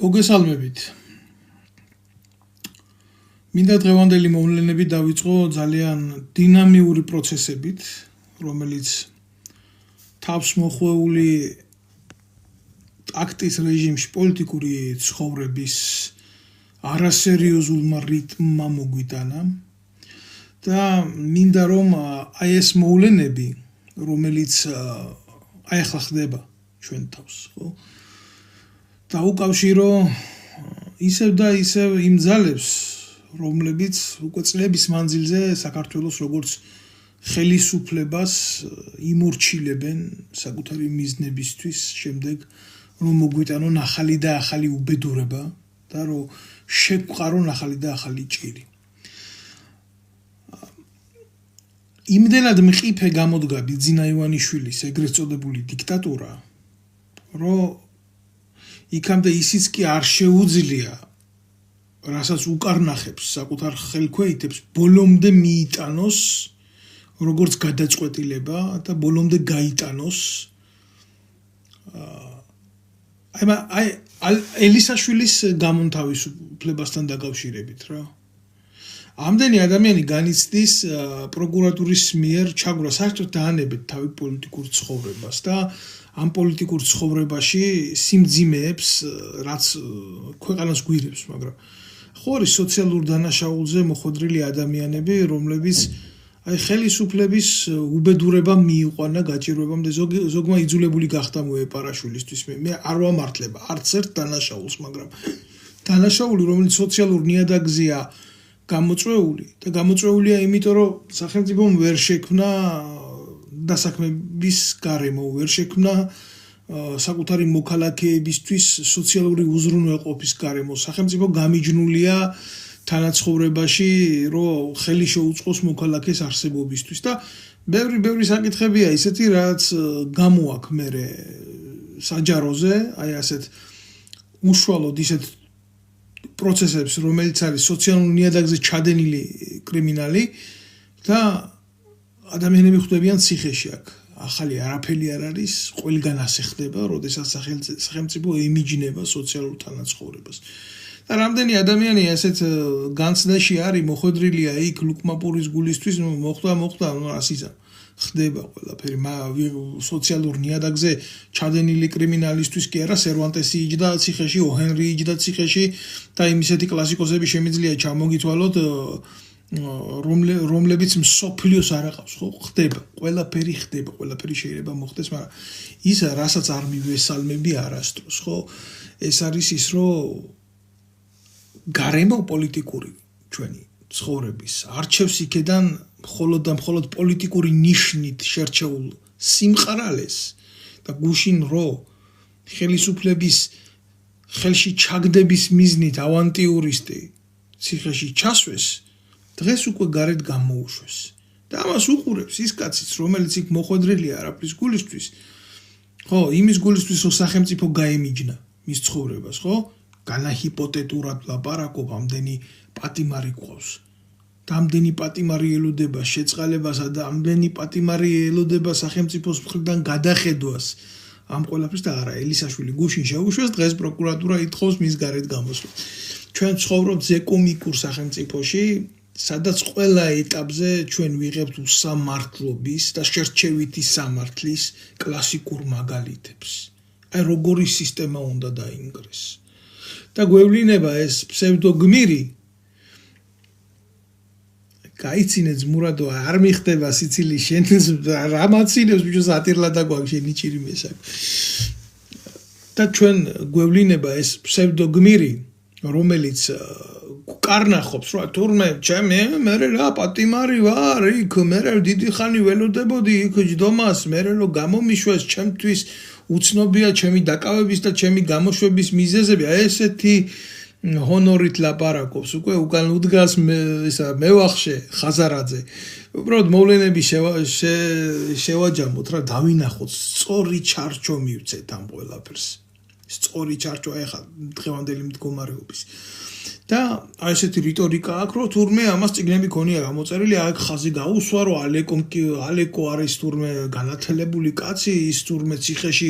მოგესალმებით. მინდა დღევანდელი მოვლენები დავიწყო ძალიან დინამიური პროცესებით, რომელიც თავს მოხვეული ტაქტის რეჟიმში პოლიტიკური ცხოვრების არასერიოზულმა რიტმმა მოგვიტანა და მინდა რომ აი ეს მოვლენები, რომელიც აი ახლა ხდება ჩვენ თავს, ხო? დაუკავშირო ისევ და ისევ იმ ძალებს, რომლებიც უკვე წლების მანძილზე საქართველოს როგორც ხელისუფლებას იმორჩილებენ საკუთარი მიზნებისთვის, შემდეგ რომ მოგვიტანონ ახალი და ახალი უბედურება და რომ შეგვყარონ ახალი და ახალი ჭირი. იმდენად მყიფე გამოდგა ბიძინა ივანიშვილის ეგრეთ წოდებული დიქტატურა, რომ იქამდე ისიც კი არ შეუძლია, რასაც უკარნახებს საკუთარ ხელქვეითებს, ბოლომდე მიიტანოს როგორც გადაწყვეტილება და ბოლომდე გაიტანოს აი ელისაშვილის გამონთავისუფლებასთან დაკავშირებით რა. ამდენი ადამიანი განიცდის პროკურატურის მიერ ჩაგვრა საერთოდ დაანებეთ თავი პოლიტიკურ ცხოვრებას და ამ პოლიტიკურ ცხოვრებაში სიმძიმეებს, რაც ქვეყანას გვირებს, მაგრამ ხო არის სოციალურ დანაშაულზე მოხვედრილი ადამიანები, რომლებიც აი ხელისუფლების უბედურება მიიყვანა გაჭირვებამდე, ზოგმა იძულებული გახდა მოეპარაშვილისთვის. მე არ ვამართლება არც ერთ დანაშაულს, მაგრამ დანაშაული, რომელიც სოციალურ ნიადაგზეა გამოწვეული და გამოწვეულია იმიტომ, რომ სახელმწიფომ ვერ შექმნა დასაქმების გარემო, ვერ შექმნა საკუთარი მოქალაქეებისთვის სოციალური უზრუნველყოფის გარემო. სახელმწიფო გამიჯნულია თანაცხოვრებაში, რომ ხელი შეუწყოს მოქალაქეს არსებობისთვის და ბევრი საკითხებია ისეთი, რაც გამოაქვს მერე საჯაროზე, აი ასეთ უშუალოდ ისეთ პროცესებს, რომელიც არის სოციალურ ნიადაგზე ჩადენილი კრიმინალი და ადამიანები ხვდებიან ციხეში აქ. ახალი არაფერი არ არის, ყველგან ასე ხდება, როდესაც სახელმწიფო ემიჯნება სოციალურ თანაცხოვრებას. და რამდენი ადამიანი ასეთ განცდაში არის, მოხვედრილია იქ ლუკმაპურის გულისთვის, მოხდა, ასიზა. ხდება ყველაფერი, სოციალურ ნიადაგზე ჩადენილი კრიმინალისტვის კი არა, სერვანტესი იჯდა ციხეში, ოჰენრი იჯდა ციხეში და იმ ისეთი კლასიკოსები შემიძლია ჩამოგითვალოთ, რომლებიც მსოფლიოს არ აყავს, ხო? ხდება, ყველაფერი ხდება, ყველაფერი შეიძლება მოხდეს, მაგრამ ის რასაც არ მივესალმები არასდროს, ხო? ეს არის ის, რომ გარემო პოლიტიკური ჩვენი ცხოვრების არჩევს იქედან მხოლოდ და მხოლოდ პოლიტიკური ნიშნით შერჩეულ სიმყარალეს და გუშინ რო ხელისუფლების ხელში ჩაგდების მიზნით ავანტიურისტი ციხეში ჩასვეს, დღეს უკვე გარეთ გამოუშვეს და ამას უყურებს ის კაციც, რომელიც იქ მოხვედრილია არაფრის გულისთვის, ხო, იმის გულისთვის, რომ სახელმწიფო გაემიჯნა მის ცხოვრებას, ხო? განაჰიპოთეტურად ლაპარაკობ, ამდენი პატიმარი გვყავს. და ამდენი პატიმარი ელოდება შეწყალებასა და ამდენი პატიმარი ელოდება სახელმწიფოს მხრიდან გადახედვას ამ ყველაფერს და არა, ელისაშვილი გუშინ შეუშვეს, დღეს პროკურატურა ითხოვს მის გარეთ გამოსვლა. ჩვენ ცხოვრობთ ზეკომიკურ სახელმწიფოში, სადაც ყველა ეტაპზე ჩვენ ვიღებთ უსამართლობის და შერჩევითი სამართლის კლასიკურ მაგალითებს. აი როგორი სისტემა უნდა დაინგრეს. და გვევლინება ეს ფსევდოგმირი გაიცინე ძმურადო არ მიხდება სიცილის შენ რა მაცინებს ბიჭო სატირლა და გვაქვს შენი ჭირი მესაკ და ჩვენ გვევლინება ეს ფსევდოგმირი რომელიც კარნახობს რა თურმე მე რა პატიმარი ვარ იქ მე დიდი ხანი ველოდებოდი იქ ჯდომას მე რომ გამომიშვეს ჩემთვის უცნობია ჩემი დაკავების და ჩემი გამოშვების მიზეზები აი ესეთი ჰონორით ლაპარაკობს უკვე უკან უდგას ისა მევახშე ხაზარაძე უბრალოდ მოვლენები შევაჯამოთ რა დავინახოთ სწორი ჩარჩო მივცეთ ამ ყველაფერს სწორი ჩარჩო ეხა დღევანდელი მდგომარეობის და აი ესეთი რიტორიკა აქვს რომ თურმე ამას წიგნები ქონია გამოწერილი აქ ხაზი გაუსვა რომ ალეკო არის თურმე განათლებული კაცი ის თურმე ციხეში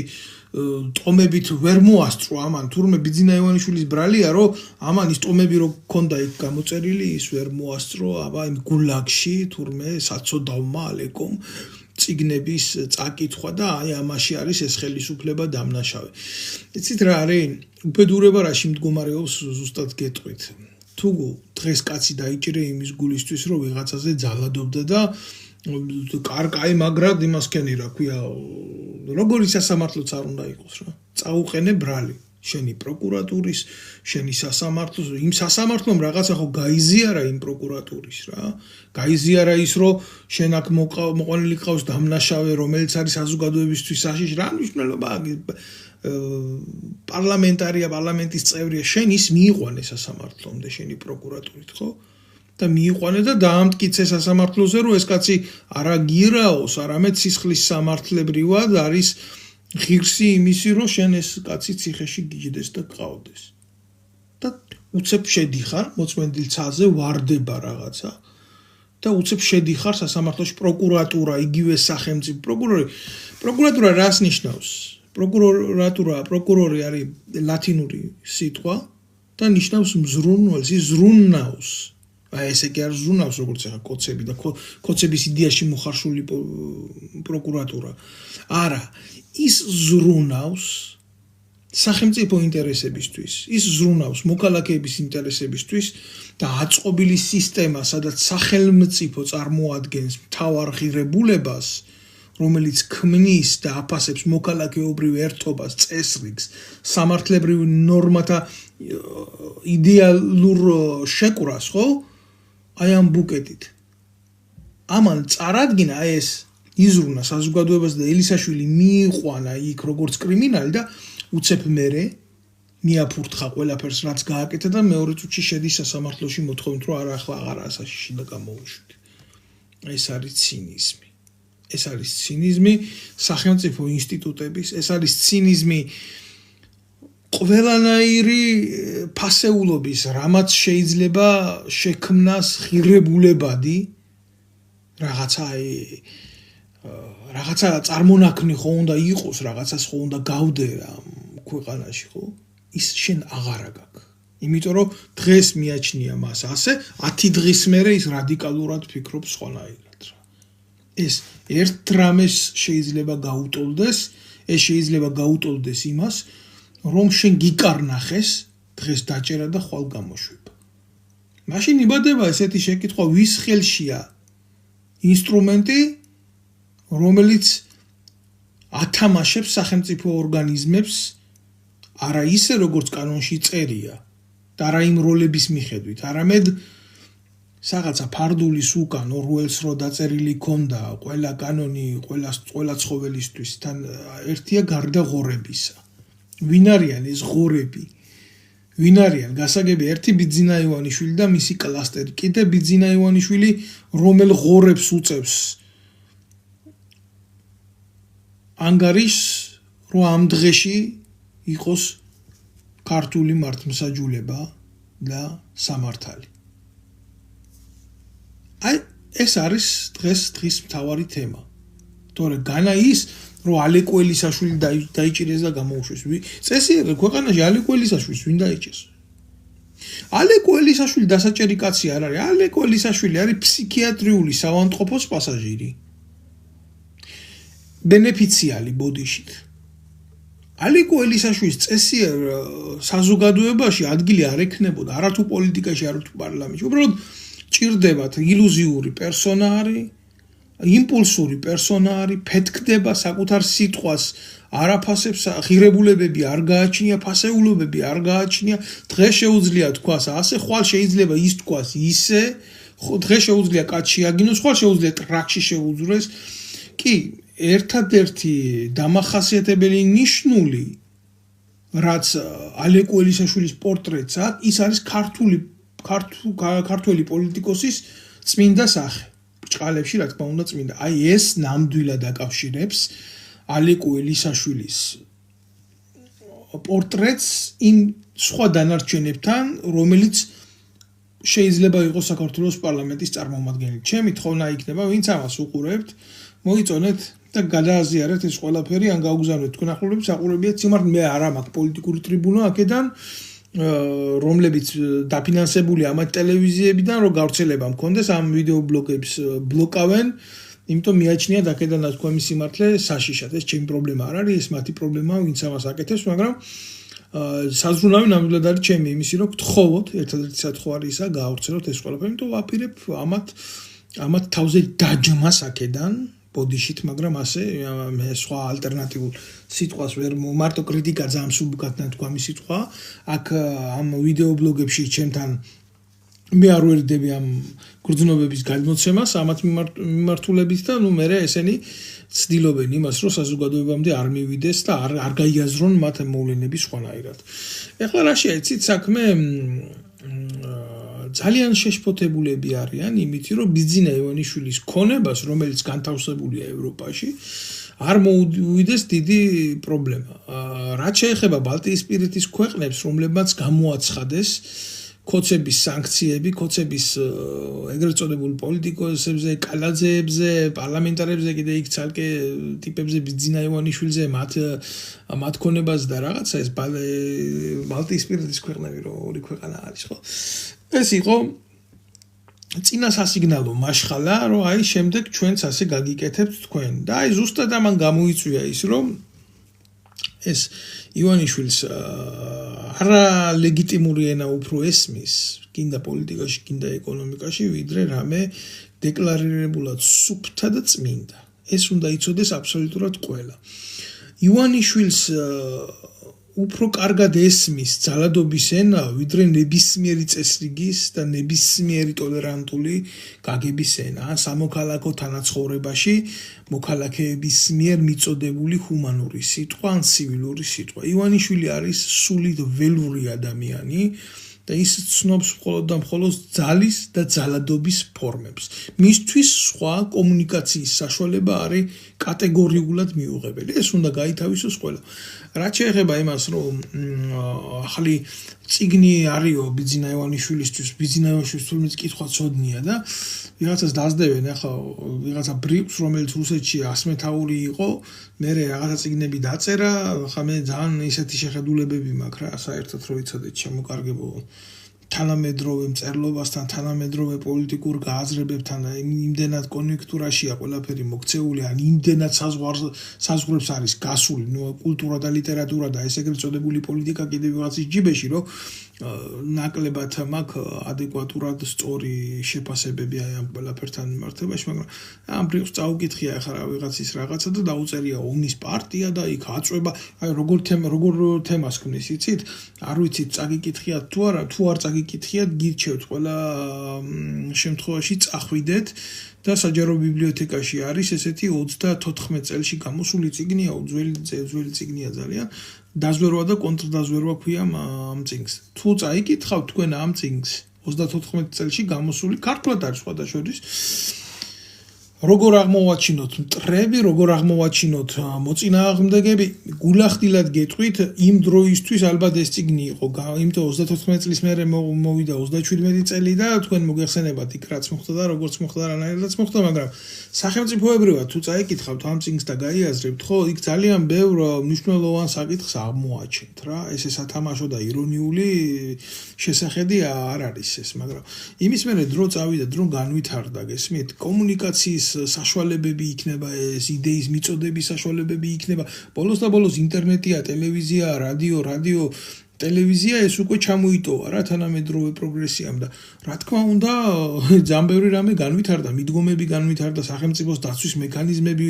ტომებით ვერ მოასწრო ამან თურმე ბიძინა ივანიშვილის ბრალია რომ ამან ის ტომები რო ქონდა იქ გამოწერილი ის ვერ მოასწრო აბა იმ გულაგში თურმე საცოდავმა ალეკომ წიგნების წაკითხვა და აი ამაში არის ეს ხელისუფლება დამნაშავე. იცით რა არის უბედურება რაში მდგომარეობს ზუსტად გეტყვით. თუ დღეს კაცი დაიჭირე იმის გულისთვის რომ ვიღაცაზე ძალადობდა და კაი მაგრად იმას ქენი რა ქვია როგორი სასამართლოც არ უნდა იყოს რა წაუყენე ბრალი შენი პროკურატურის შენი სასამართლოს იმ სასამართლომ რაღაცა ხო გაიზიარა იმ პროკურატურის რა გაიზიარა ის რომ შენ აქ მოყვანილი ყავს დამნაშავე რომელიც არის საზოგადოებისთვის საშიში რა მნიშვნელობა პარლამენტარია პარლამენტის წევრია შენ ის მიიყვანე სასამართლომდე შენი პროკურატურით ხო და მიიყვანე და დაამტკიცე სასამართლოზე რომ ეს კაცი არა გირაოს არამედ სისხლის სამართლებრივად არის ღირსი იმისი რომ შენ ეს კაცი ციხეში გიჯდეს და გყავდეს და უცებ შედიხარ მოწმენდილ ცაზე ვარდება რაღაცა და უცებ შედიხარ სასამართლოში პროკურატურა იგივე სახელმწიფო პროკურატურა რას ნიშნავს პროკურორი არის ლათინური სიტყვა და ნიშნავს მზრუნველს ის ზრუნავს აი ესე კი არ ზრუნავს როგორც ახლა კოცები და კოცების იდეაში მოხარშული პროკურატურა არა ის ზრუნავს სახელმწიფო ინტერესებისთვის ის ზრუნავს მოქალაქეების ინტერესებისთვის და აწყობილი სისტემა სადაც სახელმწიფო წარმოადგენს მთავარ ღირებულებას რომელიც ქმნის და აფასებს მოქალაქეობრივ ერთობას წესრიგს სამართლებრივ ნორმათა იდეალურ შეკვრას ხო აი ამ ბუკეტით ამან წარადგინა ეს იზრუნა საზოგადოებას და ელისაშვილი მიიყვანა იქ როგორც კრიმინალი და უცებ მერე მიაფურთხა ყველაფერს რაც გააკეთა და მეორე წუთში შედის სასამართლოში მოთხოვით რომ არა ახლა აღარაა საშიში და გამოვუშვით ეს არის ცინიზმი ეს არის ცინიზმი სახელმწიფო ინსტიტუტების ეს არის ცინიზმი ყველანაირი ფასეულობის რამაც შეიძლება შექმნას ღირებულებადი რაღაცა წარმონაქმნი ხო უნდა იყოს რაღაცას ხო უნდა გავდე ქვეყანაში ხო ის შენ აღარა გაქვს იმიტომ რომ დღეს მიაჩნია მას ასე 10 დღის მერე ის რადიკალურად ფიქრობს სხვანაირად რა ეს ერთ დრამეს შეიძლება გაუტოლდეს ეს შეიძლება გაუტოლდეს იმას რომ შენ გიკარნახეს დღეს დაჭერა და ხვალ გამოშვება მაშინ იბადება ესეთი შეკითხვა ვის ხელშია ინსტრუმენტი რომელიც ათამაშებს სახელმწიფო ორგანიზმებს არა ისე როგორც კანონში წერია და არა იმ როლების მიხედვით არამედ რაღაცა ფარდულის უკან ორუელს რო დაწერილი ქონდა ყველა კანონი ყველა ცხოველისთვის თან ერთია გარდა ღორებისა ვინ არიან ეს ღორები ვინ არიან გასაგები ერთი ბიძინა ივანიშვილი და მისი კლასტერი კიდე ბიძინა ივანიშვილი რომელ ღორებს უწევს ანგარიშს რომ ამ დღეში იყოს ქართული მართლმსაჯულება და სამართალი აი ეს არის დღის მთავარი თემა თორე განა ის რომ ალეკო ელისაშვილი დაიჭირეს და გამოუშვეს წესიერი ქვეყანაში ალეკო ელისაშვილს ვინ დაიჭერს ალეკო ელისაშვილი დასაჭერი კაცი არ არის ალეკო ელისაშვილი არის ფსიქიატრიული საავადმყოფოს პასაჟირი ბენეფიციალი ბოდიშით ალეკო ელისაშვილის წესიერ საზოგადოებაში ადგილი არ ექნებოდა არათუ პოლიტიკაში არათუ პარლამენტში უბრალოდ ჭირდებათ ილუზიური პერსონაჟი იმპულსური პერსონაჟი ფეთქდება საკუთარ სიტყვას არაფასებს ღირებულებები არ გააჩნია ფასეულობები არ გააჩნია დღეს შეუძლია თქვას ასე ხვალ შეიძლება ის თქვას ისე დღეს შეუძლია კაცი აგინოს ხვალ შეუძლია ტრაქში შეუძვრეს კი ერთადერთი დამახასიათებელი ნიშნული რაც ალეკო ელისაშვილის პორტრეტს აქვს ის არის ქართველი პოლიტიკოსის წმინდა სახე ბრჭყალებში რა თქმა უნდა წმინდა აი ეს ნამდვილად აკავშირებს ალეკო ელისაშვილის პორტრეტს იმ სხვა დანარჩენებთან რომელიც შეიძლება იყოს საქართველოს პარლამენტის წარმომადგენელი ჩემი თხოვნა იქნება ვინც ამას უყურებთ მოიწონეთ და გადააზიარეთ ეს ყველაფერი, ან გაუგზავნეთ თქვენ ახლობლებს, საყურებიათ სიმართლე მე არ მაქვს პოლიტიკური ტრიბუნა აქედან, რომლებიც დაფინანსებული ამათ ტელევიზიებიდან, რომ გავრცელება მქონდეს ამ ვიდეო ბლოგებს ბლოკავენ, იმიტომ მიაჩნიათ აქედან თქვენი სიმართლე საშიშად. ეს ჩემი პრობლემა არ არის, ეს მათი პრობლემაა, ვინც ამას აკეთებს, მაგრამ საზრუნავი ნამდვილად არის ჩემი იმისი, რომ გთხოვოთ, ერთადერთი სათხოვ არის ისა, გაავრცელოთ ეს ყველაფერი, იმიტომ ვაპირებ ამათ თავზე დაჯმას აქედან ბოდიშით, მაგრამ ასე მე სხვა ალტერნატიულ სიტყვას ვერ მარტო კრიტიკა ძალიან სუბკატნა თქვენი სიტყვა, აქ ამ ვიდეო ბლოგებში ჩემთან მე არ ვერდები ამ გრძნობების გადმოცემას ამათ მიმართულებით და ნუ მე ესენი ცდილობენ იმას, რომ საზოგადოებამდე არ მივიდეს და არ გაიაზრონ მათ მოვლენები სხვანაირად. ეხლა რა შეიცით საქმე ძალიან შეშფოთებულები არიან იმით, რომ ბიძინა ივანიშვილის ქონებას, რომელიც განთავსებულია ევროპაში, არ მოუვიდეს დიდი პრობლემა. რაც შეეხება ბალტიისპირეთის ქვეყნებს, რომლებმაც გამოაცხადეს კოცების სანქციები, კოცების ეგრეთ წოდებულ პოლიტიკოსებზე, კალაძეებზე, პარლამენტარებზე, კიდე იქ ცალკე ტიპებზე ბიძინა ივანიშვილზე, მათ ქონებას და რაღაცა ეს ბალტიისპირეთის ქვეყნები რო ორი ქვეყანა არის, ხო? ეს იყო წინა სასიგნალო მაშხალა, რომ აი შემდეგ ჩვენც ასე გაგიკეთებთ თქვენ. და აი ზუსტად ამან გამოიწვია ის, რომ ეს ივანიშვილს არა ლეგიტიმური ენა უფრო ესმის, კიდე პოლიტიკაში, კიდე ეკონომიკაში, ვიდრე რამე დეკლარირებულად სუფთა და წმინდა. ეს უნდა იცოდეს აბსოლუტურად ყველა. ივანიშვილს უფრო კარგად ესმის ძალადობის ენა, ვიდრე ნებისმიერი წესრიგის და ნებისმიერი ტოლერანტული გაგების ენა, სამოქალაქო თანაცხოვრებაში მოქალაქეების მიერ მიწოდებული ჰუმანური სიტყვა ან ცივილური სიტყვა. ივანიშვილი არის სულით ველური ადამიანი და ის ცნობს მხოლოდ და მხოლოდ ძალის და ძალადობის ფორმებს. მისთვის სხვა კომუნიკაციის საშუალება არის კატეგორიულად მიუღებელი. ეს უნდა გაითავისოს ყველა. რაც შეეხება იმას, რომ ახალი წიგნი არისო ბიძინა ივანიშვილისთვის, ბიძინა ივანიშვილის თურმე კითხვა ცოდნია და ვიღაცას დაძდევენ, ახლა ვიღაცა ბრიუს, რომელიც რუსეთში 100 მეთაური იყო, მე რაღაცა წიგნები დაწერა, ხა მე ძალიან ისეთი შეხედულებები მაქვს რა, საერთოდ რომ იცოდეთ შემოკარგებო თანამედროვე მწერლობასთან, თანამედროვე პოლიტიკურ გააზრებებთან და იმდენად კონიუნქტურაშია ყველაფერი მოქცეული, ან იმდენად საზღვრებს არის გასული, კულტურა და ლიტერატურა და ეს ეგრეთ წოდებული პოლიტიკა კიდევ ვიღაცის ჯიბეში, რომ ნაკლებად მაქვს ადეკვატურად სწორი შეფასებები აი ამ ყველაფერთან მიმართებაში, მაგრამ ამ ბრიუს წაუკითხია ახლა ვიღაცის რაღაცა და დაუწერია ომის პარტია და იქ აწვება, აი როგორ თემას ქმნის, იცით? არ ვიცით, წაგიკითხიათ თუ არა, თუ არ წაგიკითხიათ, გირჩევთ ყველა შემთხვევაში წახვიდეთ და საჯარო ბიბლიოთეკაში არის ესეთი 34 წელში გამოსული წიგნია, ძველი წიგნია ძალიან. დაზვერვა და კონტრდაზვერვა ქვია ამ წიგნს. თუ წაიკითხავთ თქვენ ამ წიგნს 34 წელში გამოსული, ქართულად არის სხვადასხვა. როგორ აღმოვაჩინოთ მტრები, როგორ აღმოვაჩინოთ მოწინააღმდეგები, გულახდილად გეტყვით, იმ დროისთვის ალბათ ეს წიგნი იყო, იმიტომ 34 წლის მერე მოვიდა 37 წელი და თქვენ მოგეხსენებათ იქ რაც მოხდა და როგორც მოხდა, რანაირადაც მოხდა, მაგრამ სახელმწიფოებრივად თუ წაიკითხავთ ამ წიგნს და გაიაზრებთ, ხო, იქ ძალიან ბევრ მნიშვნელოვან საკითხს აღმოაჩენთ რა, ესე სათამაშო და ირონიული შესახედი არ არის ეს, მაგრამ იმის მერე დრო წავიდა, დრო განვითარდა, გესმით, კომუნიკაციის საშუალებები იქნება, ეს იდეის მიწოდების საშუალებები იქნება. ბოლოს და ბოლოს ინტერნეტია, ტელევიზია, რადიო, ტელევიზია ეს უკვე ჩამოიტოვა რა თანამედროვე პროგრესიამ და რა თქმა უნდა ძალიან ბევრი რამე განვითარდა, მიდგომები განვითარდა, სახელმწიფოს დაცვის მექანიზმები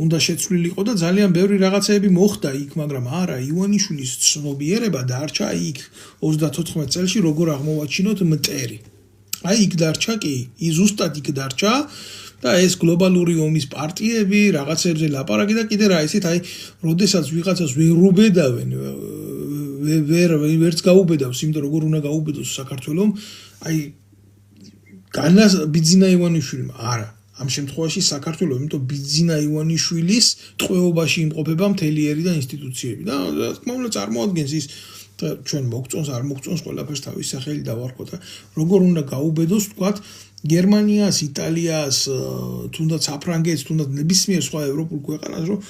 უნდა შეცვლილიყო და ძალიან ბევრი რაღაცეები მოხდა იქ, მაგრამ არა, ივანიშვილის ცნობიერება დარჩა იქ 34 წელში როგორ აღმოვაჩინოთ მტერი. აი იქ დარჩა კი, ზუსტად იქ დარჩა და ეს გლობალური ომის პარტიები, რაღაცებზე ლაპარაკი და კიდე რა ისეთ, აი, როდესაც ვიღაცას ვერ უბედავენ, ვერც გაუბედავს, იმიტომ როგორ უნდა გაუბედოს საქართველომ, აი, ბიძინა ივანიშვილმა, არა, ამ შემთხვევაში საქართველო, იმიტომ ბიძინა ივანიშვილის ტყვეობაში იმყოფება მთელი ერი და ინსტიტუციები და რა თქმა უნდა წარმოადგენს ის ჩვენ მოგწონს არ მოგწონს ყველაფერს თავის სახელი დავარქვა და როგორ უნდა გაუბედოს თქვათ გერმანიას, იტალიას, თუნდაც საფრანგეთს, თუნდაც ნებისმიერ სხვა ევროპულ ქვეყანას რომ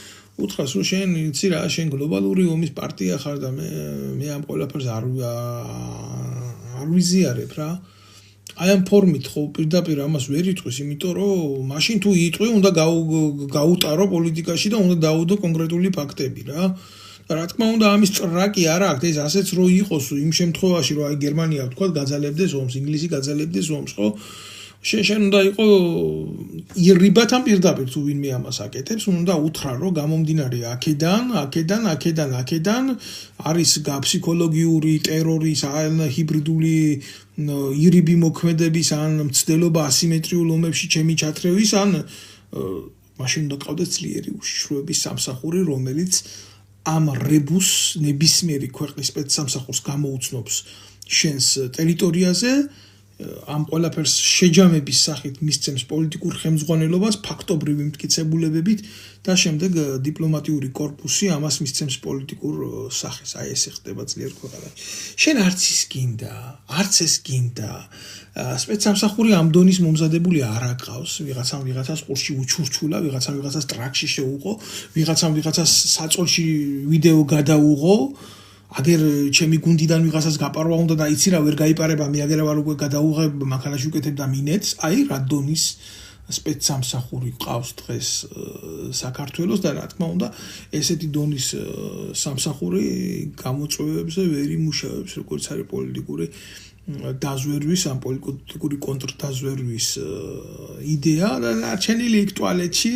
უთხრას რომ შენ იცი რა შენ გლობალური ომის პარტია ხარ და მე ამ ყველაფერს არ ვიზიარებ რა აი ამ ფორმით ხო პირდაპირ ამას ვერ იტყვის იმიტომ რომ მაშინ თუ იტყვი უნდა გაუტარო პოლიტიკაში და უნდა დაუდო კონკრეტული ფაქტები რა რა თქმა უნდა ამის ტრაკი არ აქვს ეს ასეც რო იყოს იმ შემთხვევაში რომ აი გერმანია თქვა გაძალებდეს ომს ინგლისი გაძალებდეს ომს ხო შენ უნდა იყო ირიბათან პირდაპირ თუ ვინმე ამას აკეთებს უნდა უთხრა რომ გამომდინარე აქედან არის ფსიქოლოგიური ტერორის ან ჰიბრიდული ირიბი მოქმედების ან მცდელობა ასიმეტრიულ ომებში ჩემი ჩათრევის ან მაშინ უნდა ყავდეს ძლიერი უშიშროების სამსახური რომელიც ამ რებუს ნებისმიერი ქვეყნის სპეცსამსახურს გამოუცნობს შენს ტერიტორიაზე ამ ყველაფერს შეჯამების სახით მისცემს პოლიტიკურ ხელმძღვანელობას ფაქტობრივი მტკიცებულებებით და შემდეგ დიპლომატიური კორპუსი ამას მისცემს პოლიტიკურ სახეს აი ეს ხდება ძლიერ ქვეყანაში შენ არც ეს გინდა სპეცსამსახური ამ დონის მომზადებული არ აკავს ვიღაცას ყურში უჩურჩულა ვიღაცას ტრაქში შეუყო ვიღაცას საწოლში ვიდეო გადაუღო აგერ ჩემი გუნდიდან ვიღაცას გაპარვა უნდა და იცი რა ვერ გაიპარება მე აგერ ვარ უკვე გადაუღებ მანქანაში უკეთებ და მინეც აი რა დონის სპეცსამსახური ყავს დღეს საქართველოს და რა თქმა უნდა ესეთი დონის სამსახური გამოწვევებზე ვერ იმუშავებს როგორც არის პოლიტიკური დაზვერვის ამ პოლიტიკური კონტრდაზვერვის იდეა და ნარჩენილი იქ ტუალეტში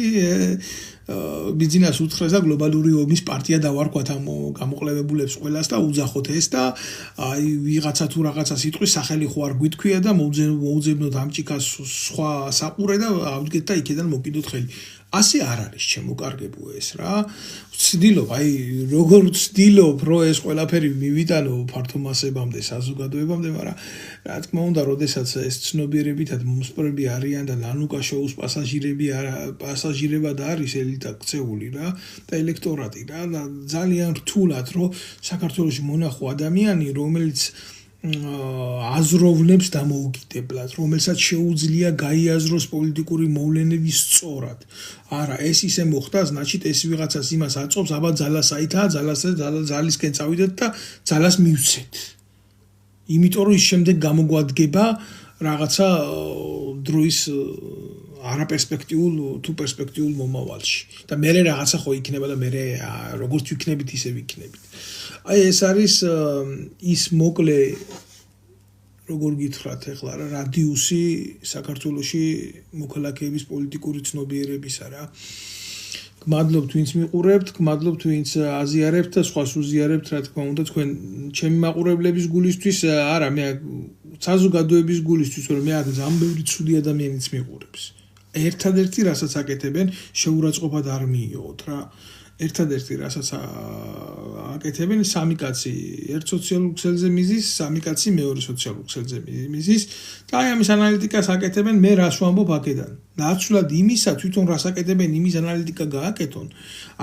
ბიზნეს უთხრეს და გლობალური ომის პარტია დავარქვათ ამ გამოყლებებულებს ყველას და უძახოთ ეს და აი ვიღაცა თუ რაღაცა სიტყვის სახელი ხო არ გვითქვია და მოუძებნოთ ამ ჭიქას სხვა საყურე და ავდგეთ და იქიდან მოკიდოთ ხელი ასე არ არის შემოკარგებო ეს რა ვცდილობ აი როგორ ვცდილობ რომ ეს ყველაფერი მივიტანო ფართო მასებამდე საზოგადოებამდე მაგრამ რა თქმა უნდა როდესაც ეს ცნობიერებითად მომსპრები არიან და ნანუკა შოუს პასაჟირებად არის ელიტა ქცეული რა და ელექტორატი რა და ძალიან რთულად რომ საქართველოში მონახო ადამიანი რომელიც აზროვნებს დამოუკიდებლად, რომელსაც შეუძლია გაიაზროს პოლიტიკური მოვლენები სწორად. არა, ეს ისე მოხდა, значит, ეს ვიღაცას იმას აწობს, აბა ძალას აითა, ძალისკენ წავიდეთ და ძალას მივცეთ. იმიტომ რომ ის შემდეგ გამოგვადგება რაღაცა დროის არაპერსპექტიულ თუ პერსპექტიულ მომავალში. და მე რაღაცა ხო იქნება და მე როგორც ვიქნებით, ისე ვიქნებით. აი ეს არის ის მოკლე როგორ გითხრათ ახლა რა რადიუსი საქართველოში მოქალაქეების პოლიტიკური ცნობიერებისა რა. გმადლობთ ვინც მიყურებთ, გმადლობთ ვინც აზიარებთ და სხვას უზიარებთ რა თქმა უნდა თქვენ ჩემი მაყურებლების გულისთვის არა მე საზოგადოების გულისთვის რომ მე აქ ძალიან ბევრი ცუდი ადამიანიც მიყურებს. ერთადერთი რასაც აკეთებენ შეურაცხყოფად არ მიიღოთ რა. ერთადერთი რასაც აკეთებენ სამი კაცი ერთ სოციალურ ქსელზე მიზის, სამი კაცი მეორე სოციალურ ქსელზე მიზის და აი ამის ანალიტიკას აკეთებენ მე რას ვამბობ აქედან. ნაცვლად იმისა თვითონ რას აკეთებენ იმის ანალიტიკა გააკეთონ.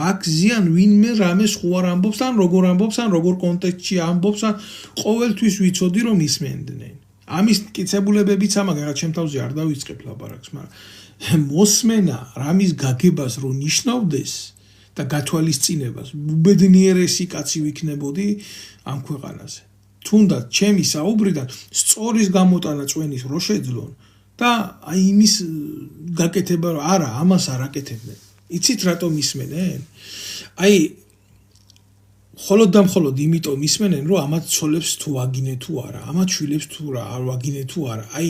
აქ ზიან ვინმე რამეს ხო არ ამბობს ან როგორ ამბობს ან როგორ კონტექსტში ამბობს ან ყოველთვის ვიცოდი რომ ისმენდნენ. ამის მტკიცებულებებიც ამაგერად ჩემ თავზე არ დავიწყებ ლაპარაკს, მაგრამ მოსმენა რამის გაგებას რო ნიშნავდეს და გათვალისწინებას უბედნიერესი კაცი ვიქნებოდი ამ ქვეყანაზე. თუნდაც ჩემი საუბრიდან სწორის გამოტანა წვენის რო შეძლონ და აი იმის გაკეთება რომ არა ამას არ აკეთებდნენ. იცით რატომ ისმენენ? აი მხოლოდ და მხოლოდ იმიტომ ისმენენ რომ ამათ ცოლებს თუ ვაგინე თუ არა, ამათ შვილებს თუ რა არ ვაგინე თუ არა. აი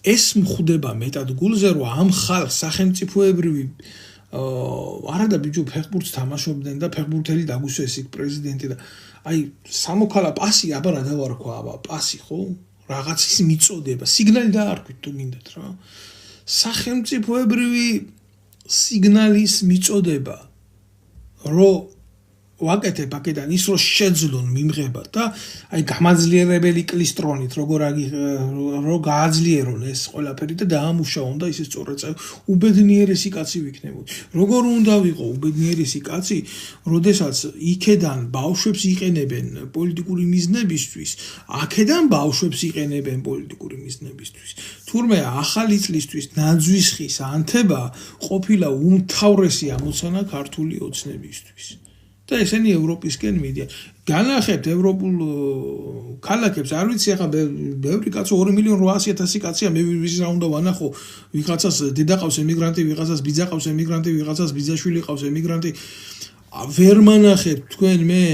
ეს მხვდება მეტად გულზე რომ ამ ხალხს სახელმწიფოებრივი არადა ბიჭო ფეხბურთს თამაშობდნენ და ფეხბურთელი დაგვისვეს იქ პრეზიდენტი და აი სამოქალა პასი აბა რა დავარქვა აბა პასი ხო რაღაცის მიწოდება სიგნალი დაარქვით თუ გინდათ რა სახელმწიფოებრივი სიგნალის მიწოდება რომ ვაკეთებ აქედან ის რომ შეძლონ მიმღება და აი გამაძლიერებელი კლისტრონით როგორ გააძლიერონ ეს ყველაფერი და დაამუშავონ და ისე სწორად უბედნიერესი კაცი ვიქნებოდი. როგორ უნდა ვიყო უბედნიერესი კაცი, როდესაც იქედან ბავშვებს იყენებენ პოლიტიკური მიზნებისთვის, აქედან ბავშვებს იყენებენ პოლიტიკური მიზნებისთვის. თურმე ახალი წლისთვის ნაძვის ხის ანთება ყოფილა უმთავრესი ამოცანა ქართული ოცნებისთვის. და ესენი ევროპისკენ მიდიან. განახებთ ევროპულ ქალაქებს, არ ვიცი ახლა ბევრი კაცო 2.800.000 კაცია, მე ვის რა უნდა ვანახო, ვიღაცას დედა ყავს ემიგრანტი, ვიღაცას ბიძა ყავს ემიგრანტი, ვიღაცას ბიძაშვილი ყავს ემიგრანტი. ვერ მანახებთ თქვენ მე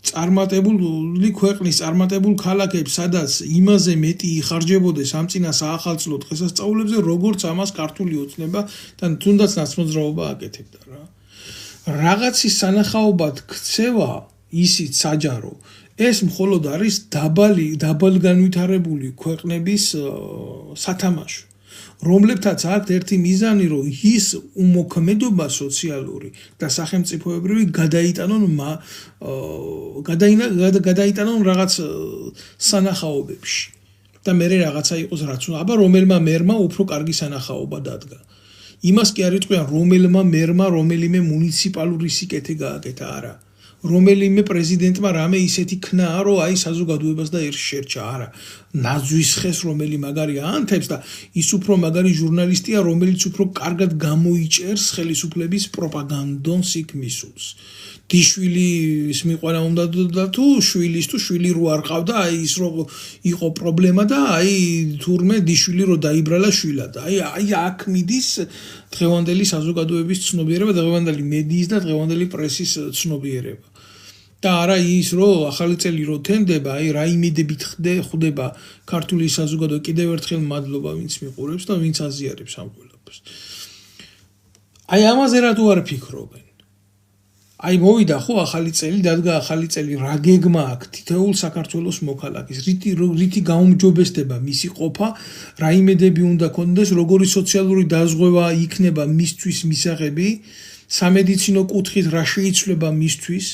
წარმატებული ქვეყნის წარმატებულ ქალაქებს, სადაც იმაზე მეტი იხარჯებოდეს ამ წინა საახალწლო დღესასწაულებზე, როგორც ამას ქართული ოცნება და თუნდაც ნაცნობრაობა აკეთებდა რა. რაღაცის სანახაობად ქცევა ისიც საჯარო ეს მხოლოდ არის დაბალგანვითარებული ქვეყნების სათამაშო, რომლებთაც აქვთ ერთი მიზანი, რომ ის უმოქმედობა სოციალური და სახელმწიფოებრივი გადაიტანონ რაღაც სანახაობებში და მე რაღაცა იყოს რაც აბა რომელმა მერმა უფრო კარგი სანახაობა დადგა. იმას კი არ იტყვიან რომელმა მერმა რომელიმე მუნიციპალური სიკეთე გააკეთა, არა. რომელიმე პრეზიდენტმა რამე ისეთი ქნა, რომ აი საზოგადოებას და ერთ შერჩა, არა. ნაძვის ხეს რომელი მაგარი აანთებს და ის უფრო მაგარი ჟურნალისტია, რომელიც უფრო კარგად გამოიჭერს ხელისუფლების პროპაგანდონს იქ მისულს. დიშვილის მიყვანა უნდა და თუ შვილის თუ შვილი რო არ ყავდა, აი ის რო იყო პრობლემა და აი თურმე დიშვილი რო დაიბრალა შვილად. აი აქ მიდის დღევანდელი საზოგადოების ცნობიერება, დღევანდელი მედიის და დღევანდელი პრესის ცნობიერება. და არა ის რომ ახალი წელი რო თენდება, აი რა იმედებით ხდება ქართული საზოგადოება. კიდევ ერთხელ მადლობა ვინც მიყურებს და ვინც აზიარებს ამ ყველაფერს. აი ამაზე რატო არ ფიქრობენ? აი მოვიდა ხო ახალი წელი, დადგა ახალი წელი, რა გეგმა აქვს თითოეულ საქართველოს მოქალაქის, რითი გაუმჯობესდება მისი ყოფა, რა იმედები უნდა ქონდეს, როგორი სოციალური დაზღვევა იქნება მისთვის მისაღები, სამედიცინო კუთხით რა შეიცვლება მისთვის,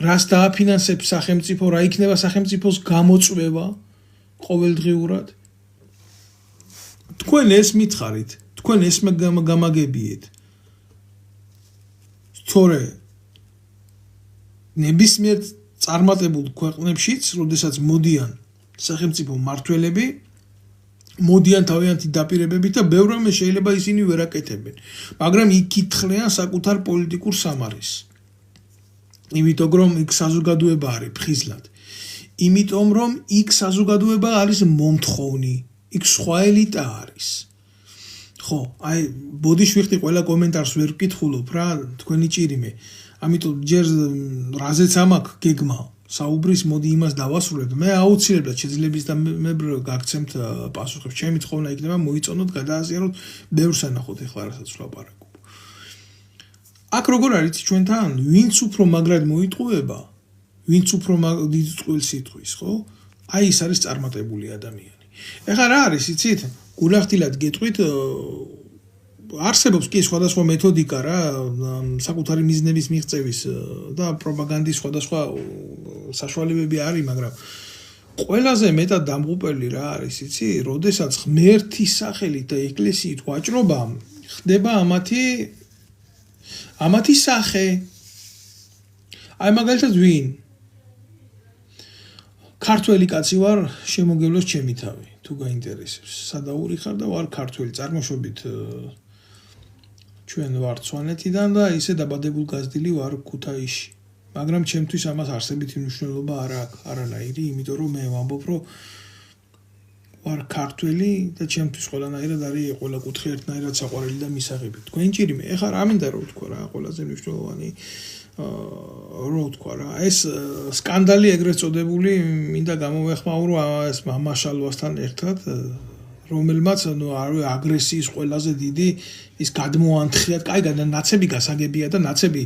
რას დააფინანსებს სახელმწიფო, რა იქნება სახელმწიფოს გამოწვევა ყოველდღიურად. თქვენ ეს მითხარით, თქვენ ეს გამაგებიეთ. თორე ნებისმიერ წარმატებულ ქვეყნებშიც, როდესაც მოდიან სახელმწიფო მმართველები, მოდიან თავიანთი დაპირებებით და ბევრ რამეს შეიძლება ისინი ვერ აკეთებენ, მაგრამ იკითხლიან საკუთარ პოლიტიკურ სამარეს. იმიტომ რომ იქ საზოგადოება არის ფხიზლად. იმიტომ რომ იქ საზოგადოება არის მომთხოვნი, იქ სხვა ელიტა არის. ხო, აი ბოდიშვიხტი ყველა კომენტარს ვერ ვკითხულობ რა, თქვენი ჭირიმე. ამიტომ ჯერ რაზეც ამაქვს გეგმა საუბრის, მოდი იმას დავასრულებ. მე აუცილებლად შეძლებს და მე გაგცემთ პასუხებს. ჩემი თხოვნა იქნება მოიწონოთ, გადააზიაროთ, ბევრს ანახოთ ეხლა რასაც ვლაპარაკობ. აქ როგორ არის ჩვენთან, ვინც უფრო მაგრად მოიტყუება, ვინც უფრო დიდ წყვილს იტყვის, ხო? აი ის არის წარმატებული ადამიანი. ეხლა რა არის, იცით? გულახდილად გეტყვით, არსებობს კი სხვადასხვა მეთოდიკა რა, საკუთარი მიზნების მიღწევის და პროპაგანდის სხვადასხვა საშუალებები არის, მაგრამ ყველაზე მეტად დამღუპელი რა არის, იცი? როდესაც ღმერთის სახელით და ეკლესიით ვაჭრობა ხდება ამათი სახე. აი მაგალითად ვინ? ქართველი კაცი ვარ, შემოგევლოს ჩემი თავი, თუ გაინტერესებს. სადაური ხარ და ვარ ქართველი, წარმოშობით ჩვენ ვარ სვანეთიდან და ისე დაბადებულ გაზრდილი ვარ ქუთაისში. მაგრამ ჩემთვის ამას არსებითი მნიშვნელობა არ აქვს, არანაირი, იმიტომ რომ მე ვამბობ, რომ ვარ ქართველი და ჩემთვის ყველანაირად არის ყველა კუთხე ერთნაირად საყვარელი და მისაღები. თქვენ ჭირიმე, ეხლა რა მინდა რომ ვთქვა რა, ყველაზე მნიშვნელოვანი რო ვთქვა რა, ეს სკანდალი ეგრეთ წოდებული მინდა გამოვეხმაურო ეს მამაშალვასთან ერთად, რომელმაც აგრესიის ყველაზე დიდი ის გადმოანთხიათ, კაიგად და ნაცები გასაგებია და ნაცები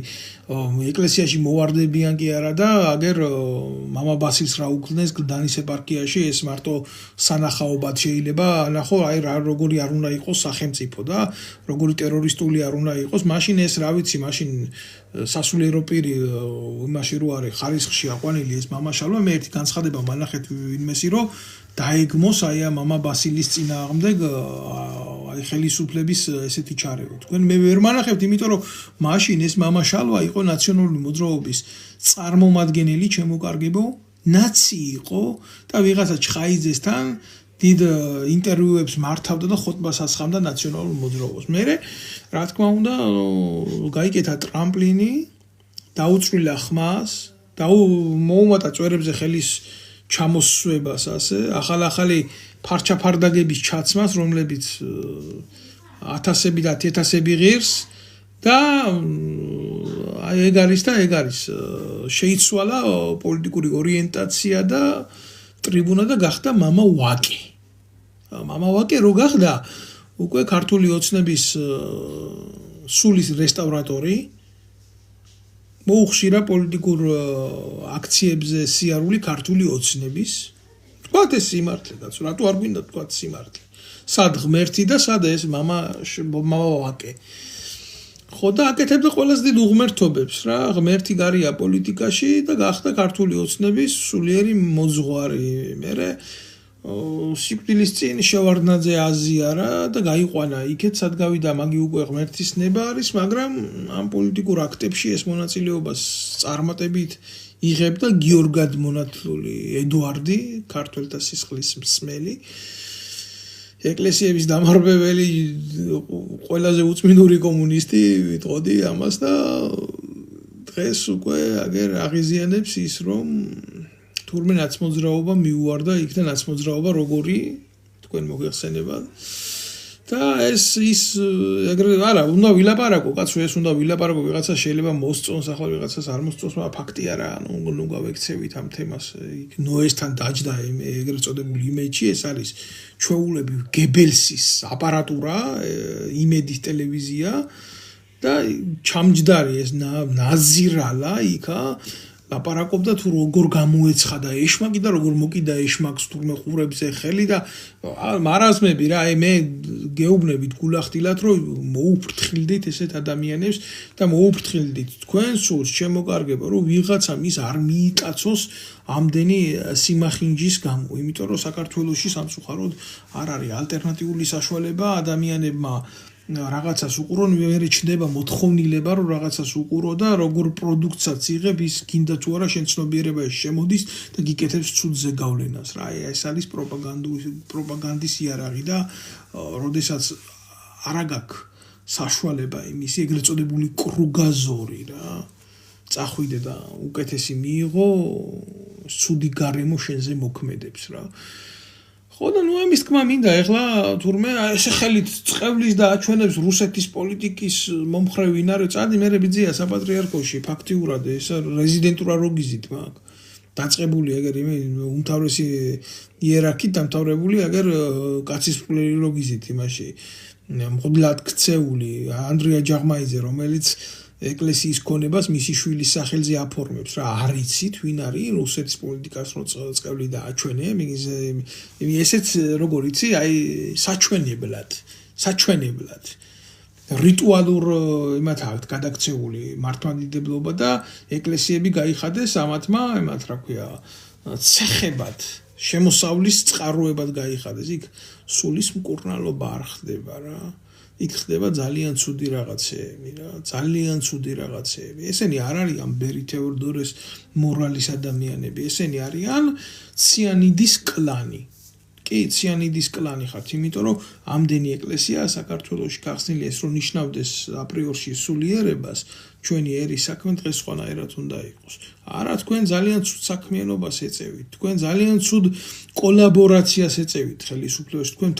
ეკლესიაში მოვარდებიან კი არა და აგერ მამა ბასილს რა უქმნეს გლდანის ეპარქიაში ეს მარტო სანახაობად შეიძლება ნახო აი როგორი არ უნდა იყოს სახელმწიფო და როგორი ტერორისტული არ უნდა იყოს მაშინ ეს რა ვიცი მაშინ სასულიერო პირი იმაში რო არის ხარისხში აყვანილი ეს მამაშალვა მე ერთი განცხადება მანახეთ ვინმესი რომ დაეგმოს აი მამა ბასილის წინააღმდეგ აი ხელისუფლების ესეთი ჩარევა. თქვენ მე ვერ მანახებთ, იმიტომ რომ მაშინ ეს მამა შალვა იყო ნაციონალური მოძრაობის წარმომადგენელი, ჩემოკარგებო, ნაცი იყო და ვიღაცა ჩხაიძესთან დიდ ინტერვიუებს მართავდა და ხოტბას ასხამდა ნაციონალურ მოძრაობას. მე რა თქმა უნდა, გაიკეთა ტრამპლინი, დაუწვრილა ხმას, მოუმატა წვერებზე ხელის ჩამოსვებას ასე, ახალი ფარჩაფარდაგების ჩაცმას, რომლებიც 1000-ები და 10000-ები ღირს და ეგ არის შეიცვალა პოლიტიკური ორიენტაცია და ტრიბუნა და გახდა მამა ვაკე. მამა ვაკე რო გახდა უკვე ქართული ოცნების სულის რესტავრატორი მოუხშირა პოლიტიკურ აქციებზე სიარული ქართული ოცნების თქვათ ეს სიმართლე და რატო არ გვინდა თქვათ სიმართლე სად ღმერთი და სად ეს მამა ვაკე ხო და აკეთებდა ყველაზე დიდ უღმერთობებს რა ღმერთი გარია პოლიტიკაში და გახდა ქართული ოცნების სულიერი მოძღვარი მე სიკვდილის წინ შევარდნაძე აზიარა და გაიყვანა იქეთ სად გავიდა მაგი უკვე ღმერთის ნება არის მაგრამ ამ პოლიტიკურ აქტებში ეს მონაწილეობას წარმატებით იღებდა გიორგად მონათლული ედუარდი ქართველთა სისხლის მსმელი ეკლესიების დამარბებელი ყველაზე უწმინდური კომუნისტი ვიტყოდი ამას და დღეს უკვე აგერ აღიზიანებს ის რომ თურმე ნაცმოძრაობა მიუვარდა იქ და ნაცმოძრაობა როგორი თქვენ მოგეხსენებათ და ეს ის ეგრე არა უნდა ვილაპარაკო კაცო ეს უნდა ვილაპარაკო ვიღაცა შეიძლება მოსწონს ახლა ვიღაცას არ მოსწონს მაგრამ ფაქტი არა ანუ ნუ გავექცევით ამ თემას იქ ნოესთან დაჯდა ეგრეთ წოდებული იმეჯი ეს არის ჩვეულები გებელსის აპარატურა იმედის ტელევიზია და ჩამჯდარი ეს ნაზირალა იქა ლაპარაკობდა თუ როგორ გამოეცხადა ეშმაკი და როგორ მოკიდა ეშმაკს თურმე ყურებზე ხელი და მარაზმები რა მე გეუბნებით გულახდილად რომ მოუფრთხილდით ესეთ ადამიანებს და მოუფრთხილდით თქვენ სულს შემოკარგება რომ ვიღაცამ ის არ მიიკაცოს ამდენი სიმახინჯის გამო იმიტომ რომ საქართველოში სამწუხაროდ არ არის ალტერნატიული საშუალება ადამიანებმა რაღაცას უყურონ ვერ ეჩნდება მოთხოვნილება რომ რაღაცას უყურო და როგორ პროდუქტსაც იღებ ის გინდა თუ არა შენ ცნობიერებაში შემოდის და გიკეთებს ცუდ ზეგავლენას რა ეს არის პროპაგანდის იარაღი და როდესაც არ აქვს საშუალება იმის ეგრეთ წოდებული კრუგაზორი რა წახვიდე და უკეთესი მიიღო ცუდი გარემო შენზე მოქმედებს რა ხო და ნუ ამის თქმა მინდა ეხლა თურმე ესე ხელით წყევლის და აჩვენებს რუსეთის პოლიტიკის მომხრე ვინ არის წადი მე ბიძია საპატრიარქოში ფაქტიურად ეს რეზიდენტურა როგიზით მაგ დაწყებული ეგერ უმთავრესი იერარქით დამთავრებული ეგერ კაცის ფულერი როგიზით იმაში მღვდლად ქცეული ანდრია ჯაღმაიძე რომელიც ეკლესიის ქონებას მისი შვილის სახელზე აფორმებს რა არიცით ვინ არის რუსეთის პოლიტიკას რო წევრი და აჩვენე ესეც როგორ იცი აი საჩვენებლად რიტუალურ იმათ აქვს გადაქცეული მართლმადიდებლობა და ეკლესიები გაიხადეს ამათმა იმათ რა ქვია ცეხებად შემოსავლის წყაროებად გაიხადეს იქ სულის მკურნალობა არ ხდება რა იქ ხდება ძალიან ცუდი რაღაცეები რა ძალიან ცუდი რაღაცეები ესენი არ არიან ბერი თეოდორეს მორალის ადამიანები ესენი არიან ციანიდის კლანი კი ციანიდის კლანი ხართ იმიტომ რომ ამდენი ეკლესია საქართველოში გახსნილი ეს რომ ნიშნავდეს აპრიორში სულიერებას ჩვენი ერის საქმე დღეს სხვანაირად უნდა იყოს არა თქვენ ძალიან ცუდ საქმიანობას ეწევით თქვენ ძალიან ცუდ კოლაბორაციას ეწევით ხელისუფლებაში თქვენ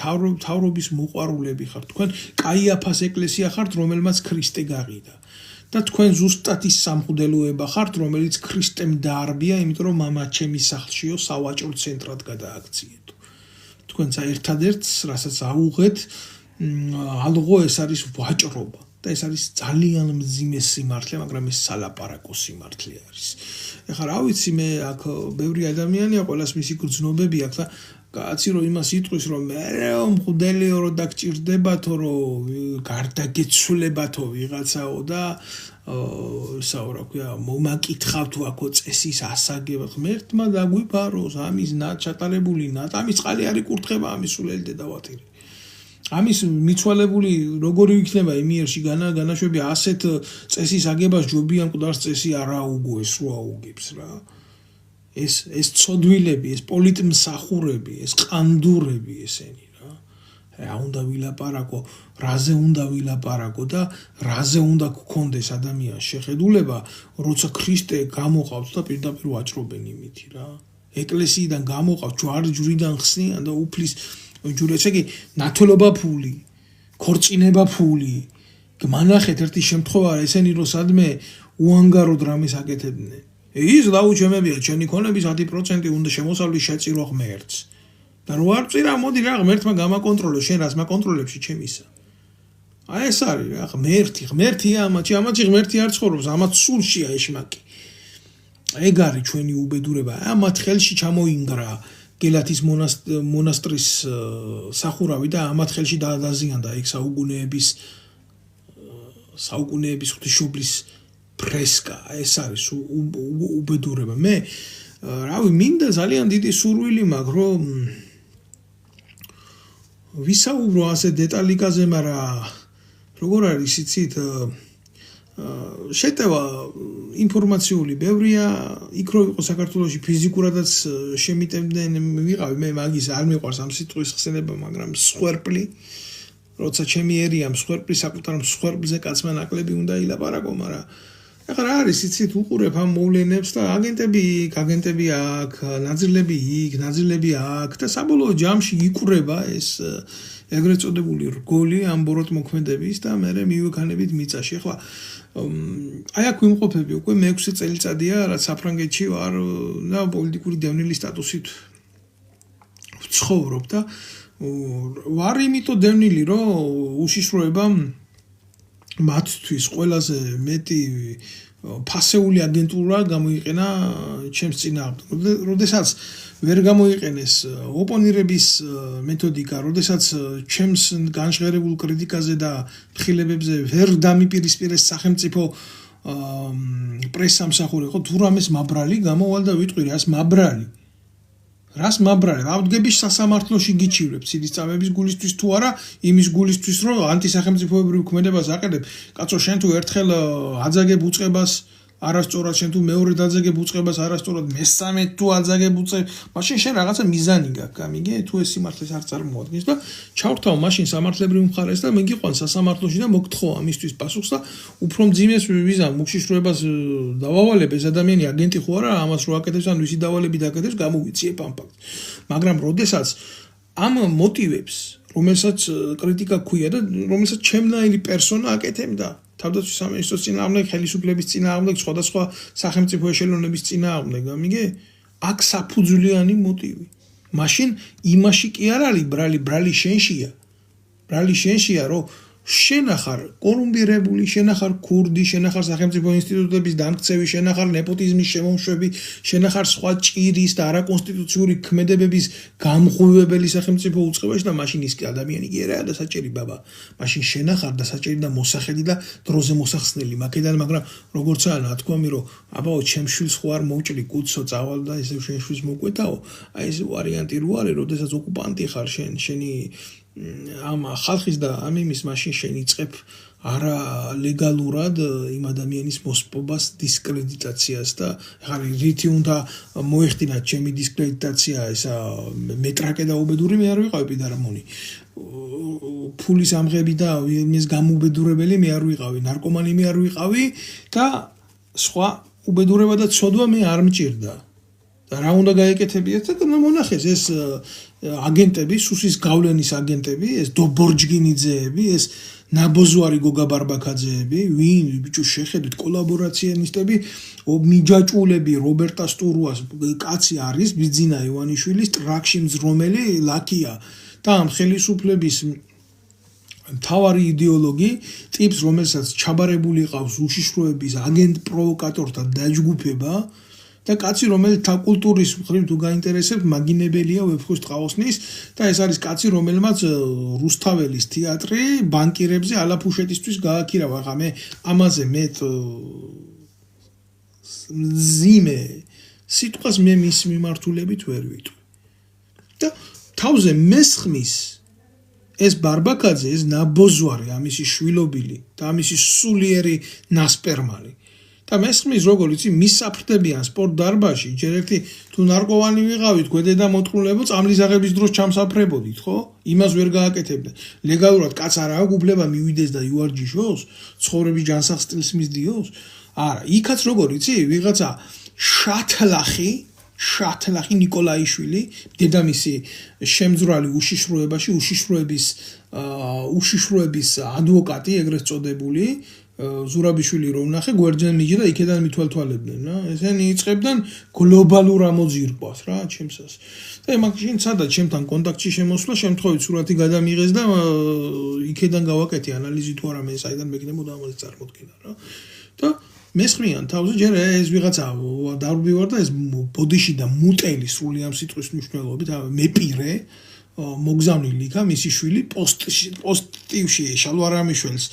თავრობის მოყვარულები ხართ თქვენ კაიაფას ეკლესია ხართ რომელმაც ქრისტე გაყიდა და თქვენ ზუსტად ის სამღვდელოება ხართ რომელიც ქრისტემ დაარბია იმიტომ რომ მამა ჩემის სახლშიო სავაჭრო ცენტრად გადააქციეთო თქვენ ერთადერთს რასაც აუღეთ ალღო ეს არის ვაჭრობა და ეს არის ძალიან მძიმე სიმართლე, მაგრამ ეს სალაპარაკო სიმართლე არის. ეხლა რა ვიცი მე აქ ბევრი ადამიანია, ყველას მისი გრძნობები აქვს და კაცი რომ იმას იტყვის რომ მე მღვდელიო რომ დაგჭირდებათო რომ გარდაგეცვლებათო ვიღაცაო და რა ქვია მომაკითხავთ აქო წესის ასაგება ღმერთმა დაგვიფაროს ამის ჩატარებული ამის წყალი არის კურთხება ამის სულელი დედავათირი ამის მიცვალებული როგორი იქნება იმიერში განაშვები ასეთ წესის აგებას ჯობიან მკვდარს წესი არა უგუეს რო აუგებს რა ეს ცოდვილები ეს პოლიტმსახურები ეს ყანდურები ესენი რა უნდა ვილაპარაკო რაზე უნდა ვილაპარაკო და რაზე უნდა გქონდეს ადამიანს შეხედულება როცა ქრისტე გამოყავს და პირდაპირ ვაჭრობენ იმითი რა ეკლესიიდან გამოყავს ჯვარჯვრიდან ხსნიან და უფლის ჯურეც იგი ნათლობა ფული ქორწინება ფული გმანახეთ ერთი შემთხვევა ესენი რომ სადმე უანგაროდ რამეს აკეთებდნენ ის დაუჩემებია ჩემი ქონების 10% უნდა შემოსავლის შეწირო ღმერთს და რო არ წირა მოდი რა ღმერთმა გამაკონტროლო შენ რას მაკონტროლებში ჩემისა აი ეს არის რა ღმერთია ამათი ღმერთი არ ცხოვრობს ამათ სულშია ეშმაკი ეგ არის ჩვენი უბედურება ამათ ხელში ჩამოინგრა გელათის მონასტრის სახურავი და ამათ ხელში დააზიანდა ეგ საუკუნეების ღვთისმშობლის ფრესკა ეს არის უბედურება მე რავი მინდა ძალიან დიდი სურვილი მაქვს რომ ვისაუბრო ასე დეტალიკაზე მაგრამ როგორ არის იცით შეტევა ინფორმაციული ბევრია იქ რო იყო საქართველოში ფიზიკურადაც შემიტევდნენ ვიყავი მე მაგის არ მიყვარს ამ სიტყვის ხსენება მაგრამ მსხვერპლი როცა ჩემი ერია მსხვერპლი საკუთარ მსხვერპლზე კაცმა ნაკლები უნდა ილაპარაკო მაგრამ ეხლა რა არის იცით უყურებ ამ მოვლენებს და აგენტები აქ ნაძილები იქ ნაძილები აქ და საბოლოო ჯამში იკვრება ეს ეგრეთ წოდებული რგოლი ამ ბოროტმოქმედების და მე მივექანებით მიწაში ეხლა აი აქ ვიმყოფები უკვე მე-6 წელიწადია რაც საფრანგეთში ვარ და პოლიტიკური დევნილის სტატუსით ვცხოვრობ და ვარ იმიტომ დევნილი რომ უშიშროება მათთვის ყველაზე მეტი ფასეული აგენტურა გამოიყენა ჩემს წინააღმდეგ როდესაც ვერ გამოიყენეს ოპონირების მეთოდიკა როდესაც ჩემს განშღერებულ კრიტიკაზე და მხილებებზე ვერ დამიპირისპირეს სახელმწიფო პრესამსახური ხო თუ რამეს მაბრალი გამოვალ და ვიტყვი რას მაბრალი ავდგები სასამართლოში გიჩივრებ ცივისწამების გულისთვის თუ არა იმის გულისთვის რომ ანტისახელმწიფოებრივ ქმედებას აყენებ კაცო შენ თუ ერთხელ აძაგებ უწყებას არასწორად შენ თუ მეორე დაძაგებ უწყებას არასწორად მესამე თუ აძაგებ უწყებ მაშინ შენ რაღაცა მიზანი გაქვს გამიგე თუ ეს სიმართლეს არ წარმოადგენს და ჩავრთავ მაშინ სამართლებრივ მხარეს და მიგიყვან სასამართლოში და მოგთხო ამისთვის პასუხს და უფრო მძიმეს ვიზამ მუქშიშროებას დავავალებ ეს ადამიანი აგენტი ხო არა ამას რო აკეთებს ან ვისი დავალები დაკეთებს გამოვიციებ ამ ფაქტს მაგრამ როდესაც ამ მოტივებს რომელსაც კრიტიკა ქვია და რომელსაც ჩემნაირი პერსონა აკეთებდა თავდაცვის სამინისტროს წინააღმდეგ, ხელისუფლების წინააღმდეგ, სხვადასხვა სახელმწიფო ეშელონების წინააღმდეგ, გამიგე? აქ საფუძვლიანი მოტივი. მაშინ იმაში კი არ არის ბრალი შენშია. ბრალი შენშია, რომ შენ ახარ კორუმპირებული, შენ ახარ ქურდი, შენ ახარ სახელმწიფო ინსტიტუტების დამქცევი, შენ ახარ ნეპოტიზმის შემომშვები, შენ ახარ სხვა ჭირის და არაკონსტიტუციური ქმედებების გამღვივებელი სახელმწიფო უწყებაში და მაშინ ის კი ადამიანი კი არაა და საჭირი ბაბა. მაშინ შენ ახარ და საჭირი და მოსახედი და დროზე მოსახსნელი მაკედან, მაგრამ როგორცაა ნათქვამი, რომ აბაო ჩემშვილს ხო არ მოვჭრი კუცო წავალ და ესე შენშვილს მოკვეთაო. აი ეს ვარიანტი რო არის, როდესაც ოკუპანტი ხარ შენი ამ ხალხის და ამ იმის მაშინ შეიწყებ არა ლეგალურად იმ ადამიანის მოსპობას დისკრედიტაციას და ახლა რითი უნდა მოეხდინათ ჩემი დისკრედიტაცია ესა მეტრაკე და უბედური მე არ ვიყავი პიდარმონი ფულის ამღები და იმის გამოუბედურებელი მე არ ვიყავი ნარკომანი მე არ ვიყავი და სხვა უბედურება და ცოდვა მე არ მჭირდა და რა უნდა გაეკეთებიათ და მონახეს ეს აგენტები, სუსის გავლენის აგენტები, ეს დობორჯგინიძეები, ეს ნაბოზვარი გოგა ბარბაქაძეები, ვინ ბიჭო შეხედეთ კოლაბორაციონისტები, მიჯაჭულები რობერტა სტურუას კაცი არის, ბიძინა ივანიშვილის ტრაქში მძრომელი ლაკია და ამ ხელისუფლების მთავარი იდეოლოგი ტიპს, რომელსაც ჩაბარებული ყავს უშიშროების აგენტ პროვოკატორთა დაჯგუფება და კაცი, რომელიც კულტურის მხრივ თუ გაინტერესებს, მაგინებელია ვეფხვის ტყაოსნის და ეს არის კაცი, რომელმაც რუსთაველის თეატრი ბანკირებზე ალაფუშეტისთვის გააქირავა. ხა მე ამაზე მეტ ზიმე სიტყვას მე მის მიმართულებით ვერ ვიტყვი. და თავზე მესხმის ეს ბარბაკაძე, ეს ნაბოზვარი, ამისი შვილობილი და ამისი სულიერი ნასპერმალი. და მესხმის როგორ იცი, მის საფრთხებიან სპორტ დარბაზში, ჯერ ერთი თუ ნარკოვანი ვიყავით, გვედედა მოთხოვნებო წამლის აღების დროს ჩამსაფრებოდით, ხო? იმას ვერ გააკეთებდნენ. ლეგალურად კაც არ აქვს უფლება მივიდეს და იوارჯიშოს, ცხოვრების ჯანსაღ სტილს მისდიოს? არა, იქაც როგორ იცი, ვიღაცა შათლახი ნიკოლაიშვილი, დედამისი შემძვრალი უშიშროებაში, უშიშროების ადვოკატი, ეგრეთ წოდებული, ზურაბიშვილი რო ვნახე, გვერდიდან მიჯდა და იქედან მithვალთვალებდნენ, რა. ესენი იწყებდნენ გლობალურ ამოძირკვას, რა, ჩემსას. და მაშინ სადაც ჩემთან კონტაქტში შემოსვლა, შემთხვევით სურათი გადამიღეს და იქედან გავაკეთე ანალიზი თუ არა მე საიდან მეკნებოდა ამაზე წარმოდგენა, რა. და მესხმიან თავზე ჯერ ეს ვიღაცა დავრბივარ და ეს ბოდიში და მუტელი სრული ამ სიტყვის მნიშვნელობით მეპირე მოგზავნილი იქა მისი შვილი პოსტივში შალვარამიშვილს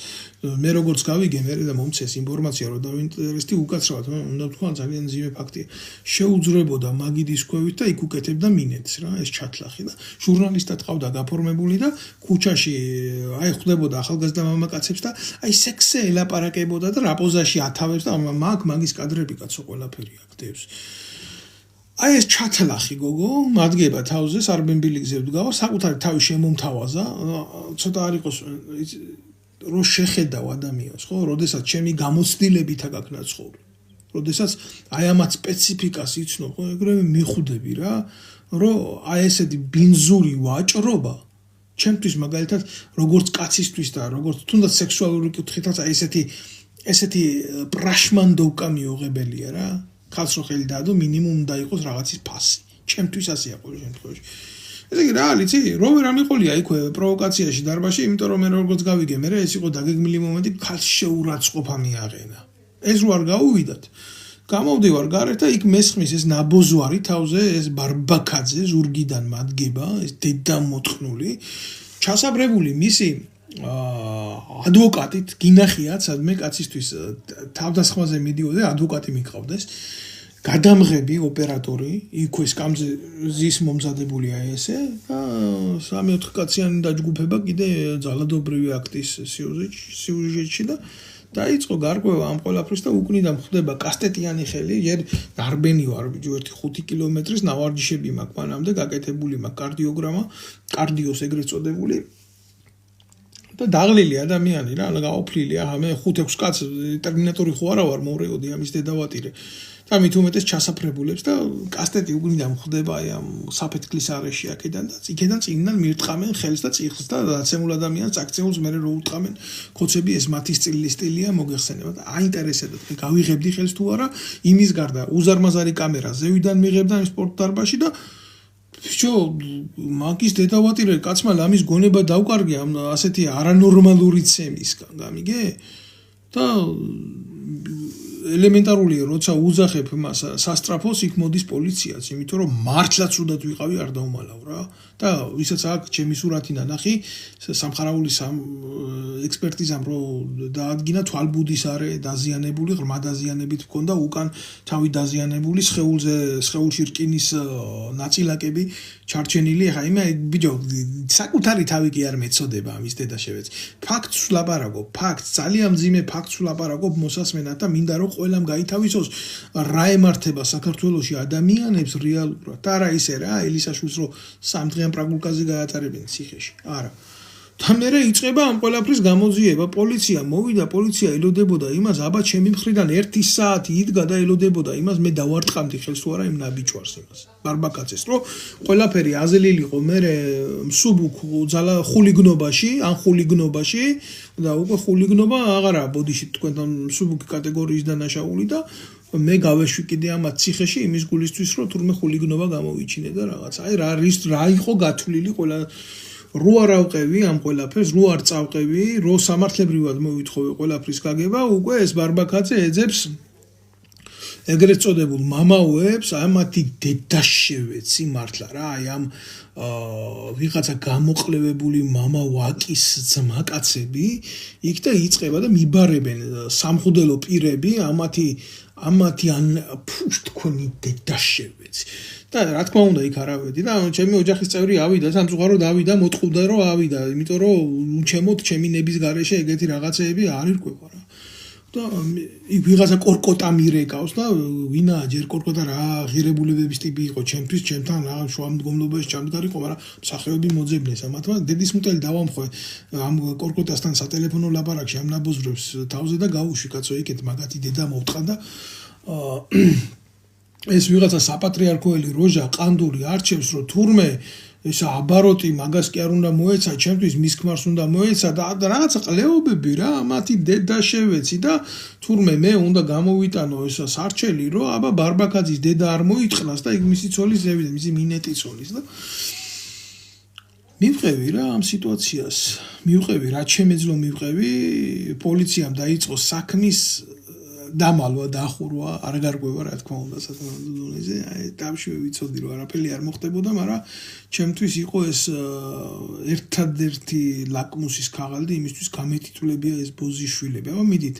მე როგორც გავიგე მე და მომცეს ინფორმაცია რომ დავინტერესდი უკაცრავად უნდა თქვა ძალიან ძიმე ფაქტია შეუძრებოდა მაგიდის ქვევით და იქ უკეთებდა მინეთს რა ეს ჩათლახი და ჟურნალისტად ყავდა გაფორმებული და ქუჩაში აი ხვდებოდა ახალგაზრდა მამაკაცებს და აი სექსზე ელაპარაკებოდა და რა პოზაში ათავებს და მაგის კადრები კაცო ყველაფერი აქტებს აი ეს ჩათლახი გოგო მადგება თავზე სარბენბილიგზე ვდგავა საკუთარი თავი შემომთავაზა ცოტა არ იყოს რო შეხედავ ადამიანს ხო როდესაც ჩემი გამოცდილებით აკაკნა ცხოვრება როდესაც აი ამათ სპეციფიკას იცნობ ხო ეგრევე მიხვდები რა რომ აი ესეთი ბინზური ვაჭრობა ჩემთვის მაგალითად როგორც კაცისთვის და როგორც თუნდაც სექსუალური კუთხითაც აი ესეთი პრაშმანდოვკა მიუღებელია რა ხალხს რო ხელი დაადო მინიმუმ უნდა იყოს რაღაცის ფასი ჩემთვის ასეა ყოველ შემთხვევაში ესე იგი რა იცი რო ვერ ამიყოლია იქვე პროვოკაციაში დარბაზში იმიტომ რომ მე როგორც გავიგე მე ეს იყო დაგეგმილი მომენტი ხალხს შეურაცხყოფა მიაღენა ეს რო არ გაუვიდათ გამოვდივარ გარეთ და იქ მესხმის ეს ნაბოზვარი თავზე ეს ბარბაკაძე ზურგიდან მადგება ეს დედამოთხნული ჩასაბრებული მისი ადვოკატით გინახიათ სადმე კაცისთვის თავდასხმაზე მიდიოდა ადვოკატი მიყავდეს გადამღები ოპერატორი იქვე სკამზის მომზადებულია ესე და 3-4 კაციანი დაჯგუფება კიდე ძალადობრივი აქტის სიუჟეტში და დაიწყო გარკვევა ამ ყველაფრის და უკნიდან ხდება კასტეტიანი ხელი ჯერ დარბენი ვარ ერთი 5 კილომეტრის ნავარჯიშები მაქვს მანამდე გაკეთებული მაქვს კარდიოგრამა კარდიოს ეგრეთ წოდებული და დაღლილი ადამიანი რა გაოფლილი ახლა მე 5-6 კაც ტერმინატორი ხო არა ვარ მორეოდი ამის დედავატირე და მით უმეტეს ჩასაფრებულებს და კასტეტი უკნიდან ხდება აი ამ საფეთქლის არეში აქედან და იქედან წინიდან მირტყამენ ხელს და წიხლს და დაცემულ ადამიანს აქცეულს მე რო უტყამენ ხოცები ეს მათი სტილია მოგეხსენება და აინტერესებდათ მე გავიღებდი ხელს თუ არა იმის გარდა უზარმაზარი კამერა ზევიდან მიღებდა იმ სპორტ დარბაზში და ბიჭო მაგის დედავატირე კაცმა ლამის გონება დავკარგე ამ ასეთი არანორმალური ცემისგან გამიგე და ელემენტარულია როცა უძახებ მას სასტრაფოს იქ მოდის პოლიციაც იმიტომ რომ მართლაც უდად ვიყავი არ დავმალავ რა და ვისაც აქ ჩემი სურათი ნანახი სამხარაულის ექსპერტიზამ რო დაადგინა თვალბუდის არე დაზიანებული ღრმა დაზიანებით მქონდა უკან თავი დაზიანებული სხეულში რკინის ნაწილაკები ჩარჩენილი ახლა იმე ბიჭო საკუთარი თავი კი არ მეწოდება ამის დედა შევეც ფაქტს ვლაპარაკობ ფაქტს ძალიან მძიმე ფაქტს ვლაპარაკობ მოსასმენად და მინდა რომ ყველამ გაითავისოს რა ემართება საქართველოში ადამიანებს რეალურად და არა ისე რა ელისაშვილს რო 3 დღიან პრაგულკაზე გაატარებენ ციხეში არა და მე იწყება ამ ყველაფრის გამოძიება პოლიცია მოვიდა პოლიცია ელოდებოდა იმას აბა ჩემი მხრიდან 1 საათი იდგა და ელოდებოდა იმას მე დავარტყამდი ხელს თუ არა იმ ნაბიჯვარს იმას ბარბაკაძეს რომ ყველაფერი აზლილიყო მე მსუბუქ ძალა ხულიგნობაში და უკვე ხულიგნობა აღარა ბოდიში თქვენთან მსუბუქი კატეგორიის დანაშაული და მე გავეშვი კიდე ამათ ციხეში იმის გულისთვის რომ თურმე ხულიგნობა გამოვიჩინე და რაღაც აი რა იყო გათვლილი რო არ ავყევი ამ ყველაფერს, რო არ წავყევი, რო სამართლებრივად მოვითხოვე ყველაფრის გაგება, უკვე ეს ბარბაკაძე ეძებს ეგრეთ წოდებულ მამაოებს, ამათი დედაშევეცი მართლა რა, აი ამ ვიღაცა გამოყლევებული მამა ვაკის ძმაკაცები იქ და იწყება და მიბარებენ სამხუდელო პირები ამათი თქონი დედაშევეცი და რა თქმა უნდა იქ არ ავედი და ჩემი ოჯახის წევრი ავიდა სამწუხაროდ ავიდა მოტყუდა რომ ავიდა იმიტომ რომ ჩემოთ ჩემი ნების გარეშე ეგეთი რაღაცეები არ ირკვევა რა და ვიღაცა კორკოტა მირეკავს და ვინა ჯერ კორკოტა რა ღირებულებების ტიპი იყო ჩემთვის ჩემთან რა შუამდგომლობაში ჩამდგარიყო მაგრამ მსახიობი მოძებნეს ამათმა დედის მუტელი დავამხო ამ კორკოტასთან სატელეფონო ლაპარაკში ამ ნაბოზრებს თავზე და გავუშვი კაცო იქეთ მაგათი დედა მოვტყა და ეს ვიღაცა საპატრიარქოელი როჟა ყანდური არჩევს რომ თურმე ეს აბაროტი მაგას კი არ უნდა მოეცა ჩემთვის მის ქმარს უნდა მოეცა და რაღაცა ყლეობები რა მათი დედაშევეცი და თურმე მე უნდა გამოვიტანო ეს სარჩელი რომ აბა ბარბაკაძის დედა არ მოიტყნას და იქ მისი ცოლის ზევი მისი მინეტი ცოლის და მივყევი რა ამ სიტუაციას მივყევი რა შემეძლო მივყევი პოლიციამ დაიწყო საქმის დამალვა დახურვა არ გარკვევა რა თქმა უნდა სასამართლო დონეზე აი დავშვი ვიცოდი რომ არაფერი არ მოხდებოდა მაგრამ ჩემთვის იყო ეს ერთადერთი ლაკმუსის ქაღალდი იმისთვის გამეთითულებია ეს ბოზიშვილები აბა მიდით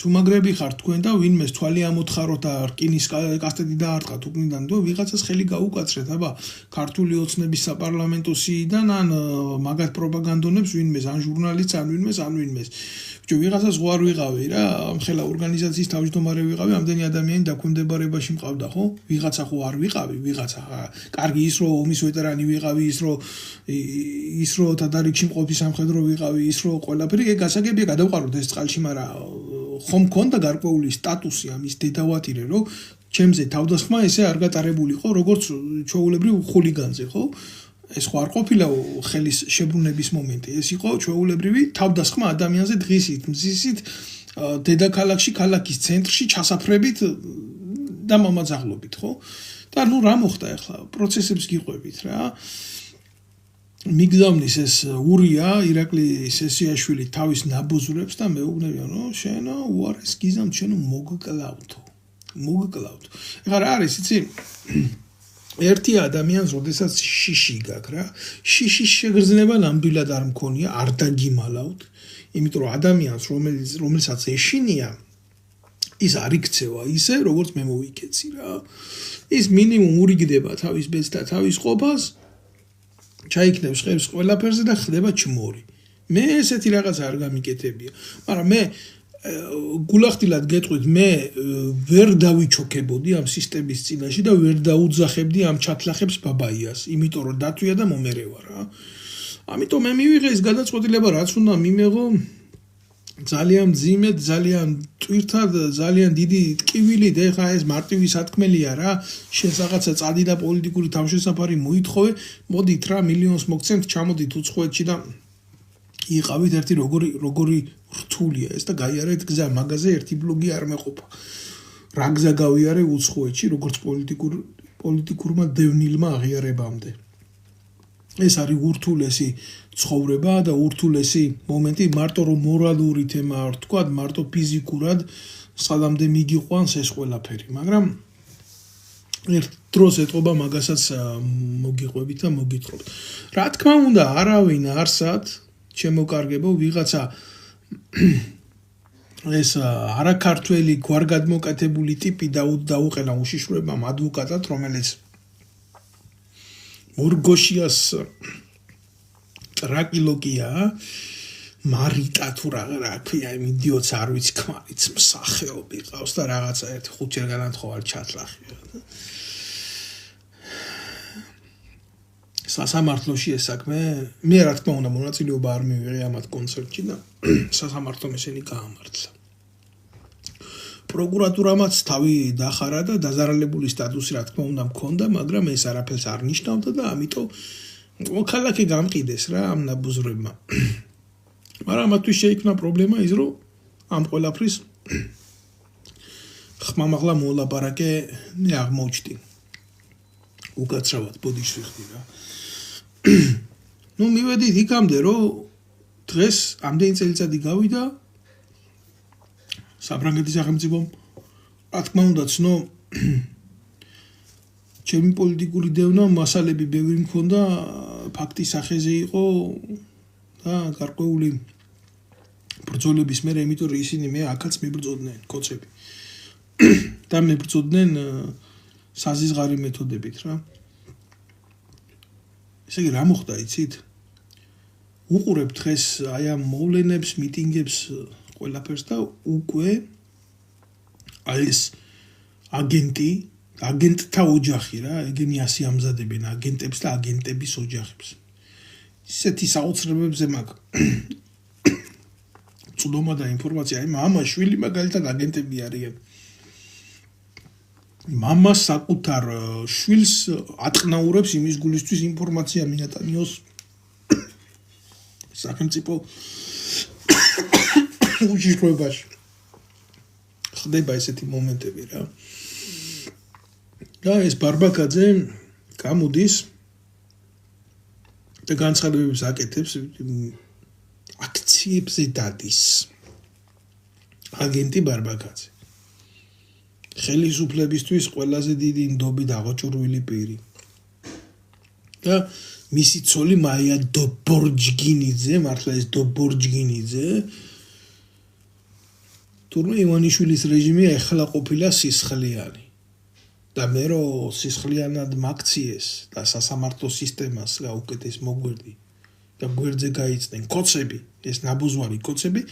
თუ მაგრები ხართ თქვენ და ვინმეს თვალი ამოთხაროთ და რკინის კასტეტი დაარტყათ უკნიდან და ვიღაცას ხელი გაუკაცრეთ აბა ქართული ოცნების საპარლამენტო სიიდან ან მაგათ პროპაგანდონებს ვინმეს ან ჟურნალისტს ან ვინმეს ვიღაცას არ ვიყავი რა ხელა ორგანიზაციის თავმჯდომარე ვიყავი ამდენი ადამიანი დაქვემდებარებაში მყავდა ხო ვიღაცა ხო არ ვიყავი ვიღაცა კარგი ის რომ ომის ვეტერანი ვიყავი ის რომ თადარიგში მყოფი სამხედრო ვიყავი ის რომ ყველაფერი ეგ გასაგებია გადავყაროთ ეს წყალში მაგრამ ხომ მქონდა გარკვეული სტატუსი ამის დედავატირე რომ ჩემზე თავდასხმა ესე არ გატარებულიყო როგორც ჩვეულებრივ ხულიგანზე ხო ეს ხო არ ყოფილა ხელის შებრუნების მომენტი ეს იყო ჩვეულებრივი თავდასხმა ადამიანზე დღისით მზისით დედაქალაქში ქალაქის ცენტრში ჩასაფრებით და მომაძაღლობით ხო და ნუ რა მოხდა ახლა პროცესებს გიყვებით რა მიგზავნის ეს ურია ირაკლი სესიაშვილი თავის ნაბოზრებს და მეუბნებიან რომ შენო უარეს გიზამ შენო მოგკლავთო ეხლა რა არის იცი ერთი ადამიანს როდესაც შიში გაქვს რა შიშის შეგრძნება ნამდვილად არ მქონია არ დაგიმალავთ იმიტომ რომ ადამიანს რომელსაც ეშინია ის არ იქცევა ისე როგორც მე მოვიქეცი რა ის მინიმუმ ურიგდება თავის ბედს და თავის ყოფას ჩაიქნევს ხებს ყველაფერზე და ხდება ჩმორი მე ესეთი რაღაც არ გამიკეთებია მაგრამ მე გულახდილად გეტყვით მე ვერ დავიჩოქებოდი ამ სისტემის წინაშე და ვერ დაუძახებდი ამ ჩათლახებს ბაბაიას იმიტომ რომ დათვია და მომერევა რა ამიტომ მე მივიღე ეს გადაწყვეტილება რაც უნდა მიმეღო ძალიან მძიმედ ძალიან ტვირთად ძალიან დიდი ტკივილით ეხა ეს მარტივი სათქმელია რა შენ რაღაცა წადი და პოლიტიკური თავშესაფარი მოითხოვე მოდით რა მილიონს მოგცემთ ჩამოდით უცხოეთში და იყავით ერთი როგორი რთულია ეს და გაიარეთ გზა მაგაზე ერთი ბლოგი არ მეყოფა რა გზა გავიარე უცხოეთში როგორც პოლიტიკურმა დევნილმა აღიარებამდე ეს არის ურთულესი ცხოვრება და ურთულესი მომენტი მარტო რომ მორალური თემა არ თქვა მარტო ფიზიკურად სადამდე მიგიყვანს ეს ყველაფერი მაგრამ ერთ დროს ეტყობა მაგასაც მოგიყვებით და მოგითხრობთ რა თქმა უნდა არავინ არსად შემოკარგებო ვიღაცა ეს არაქართველი გვარგადმოკეთებული ტიპი დაუყენა უშიშროებამ ადვოკატად რომელიც ორგოშიას ტრაკილოკია მარიტა თუ რა ქვია იმ იდიოტს არ ვიცი ქმარიც მსახეობი ყავს და რაღაცა ერთი ხუთჯერ განათხოვა ჩათლახია სასამართლოში ეს საქმე მე რა თქმა უნდა მონაწილეობა არ მივიღე ამათ კონცერტში და სასამართლომ ესენი გაამართლა პროკურატურამაც თავი დახარა და დაზარალებული სტატუსი რა თქმა უნდა მქონდა მაგრამ ეს არაფერს არ ნიშნავდა და ამიტომ მოქალაქე გამყიდეს რა ამ ნაბუზრებმა მაგრამ მათთვის შეიქმნა პრობლემა ის რომ ამ ყველაფრის ხმამაღლა მოლაპარაკე მე აღმოჩნდი უკაცრავად ბოდიში ხდი რა ნუ მივედით იქამდე, რომ დღეს ამდენი წელიწადი გავიდა საფრანგეთის სახელმწიფომ რა თქმა უნდა ცნო ჩემი პოლიტიკური დევნა მასალები ბევრი მქონდა ფაქტის სახეზე იყო და გარკვეული ბრძოლების მერე იმიტომ რომ ისინი მე აქაც მიბრძოდნენ კოცები და მიბრძოდნენ საზიზღარი მეთოდებით რა ესე იგი რა მოხდა იცით უყურებ დღეს აი ამ მოვლენებს მიტინგებს ყველაფერს და უკვე აი ეს აგენტთა ოჯახი რა ეგენი ასე ამზადებენ აგენტებს და აგენტების ოჯახებს ისეთი საოცრებებზე მაქვს წვდომა და ინფორმაცია აი მამა შვილი მაგალითად აგენტები არიან მამა საკუთარ შვილს ატყნაურებს იმის გულისთვის ინფორმაცია მიატანიოს სახელმწიფო უშიშროებაში ხდება ესეთი მომენტები რა და ეს ბარბაკაძე გამოდის და განცხადებებს აკეთებს აქციებზე დადის აგენტი ბარბაკაძე ხელისუფლებისთვის ყველაზე დიდი ნდობით აღოჭურვილი პირი და მისი ცოლი მაია დობორჯგინიძე მართლა ეს დობორჯგინიძე თურმე ივანიშვილის რეჟიმი ახლა ყოფილა სისხლიანი და მე რომ სისხლიანად მაქციეს და სასამართლო სისტემას გაუკეთეს მოგვერდი და გვერდზე გაიწდნენ კოცები ეს ნაბუზვარი კოცები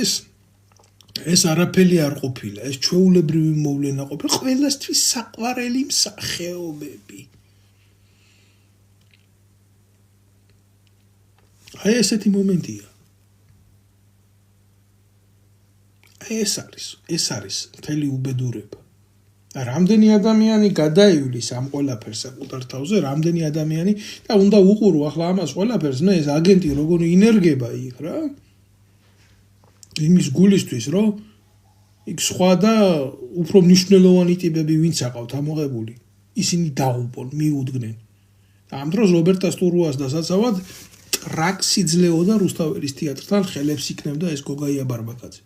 ეს არაფერი არ ყოფილა ეს ჩვეულებრივი მოვლენა ყოფილა ყველასთვის საყვარელი მსახეობები აი ესეთი მომენტია ეს არის მთელი უბედურება რამდენი ადამიანი გადაივლის ამ ყველაფერს საკუთარ თავზე რამდენი ადამიანი და უნდა უყურო ახლა ამას ყველაფერს მე ეს აგენტი როგორი ინერგება იქ რა იმის გულისთვის რომ იქ სხვა და უფრო მნიშვნელოვანი ტიპები ვინც აყავთ ამოღებული ისინი დაუპონ მიუდგნენ ამ დროს რობერტა სტურუას და საცავად ტრაქსი ძლეოდა რუსთაველის თეატრთან ხელებს იქნებდა ეს გოგაია ბარბაკაძე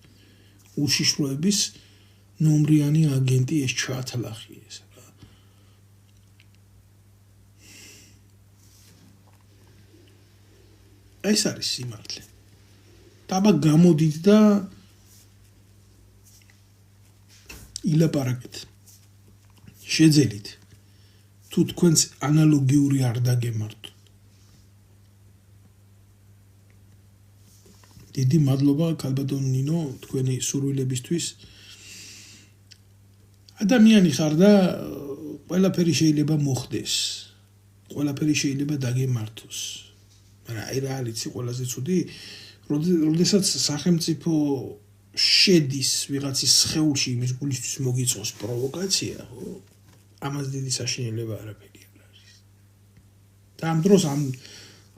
უშიშროების ნომრიანი აგენტი ეს ჩათლახი ეს რა ეს არის სიმართლე დაბა გამოდით და ილაპარაკეთ შეძელით თუ თქვენს ანალოგიური არ დაგემართოთ დიდი მადლობა ქალბატონ ნინო თქვენი სურვილებისთვის ადამიანი ხარ და ყველაფერი შეიძლება მოხდეს ყველაფერი შეიძლება დაგემართოს მაგრამ აი რა არის ყველაზე ცუდი როდესაც სახელმწიფო შედის ვიღაცის სხეულში იმის გულისთვის მოგიწოს პროვოკაცია ხო ამას დიდი საშინელება არაფერი არ არის და ამ დროს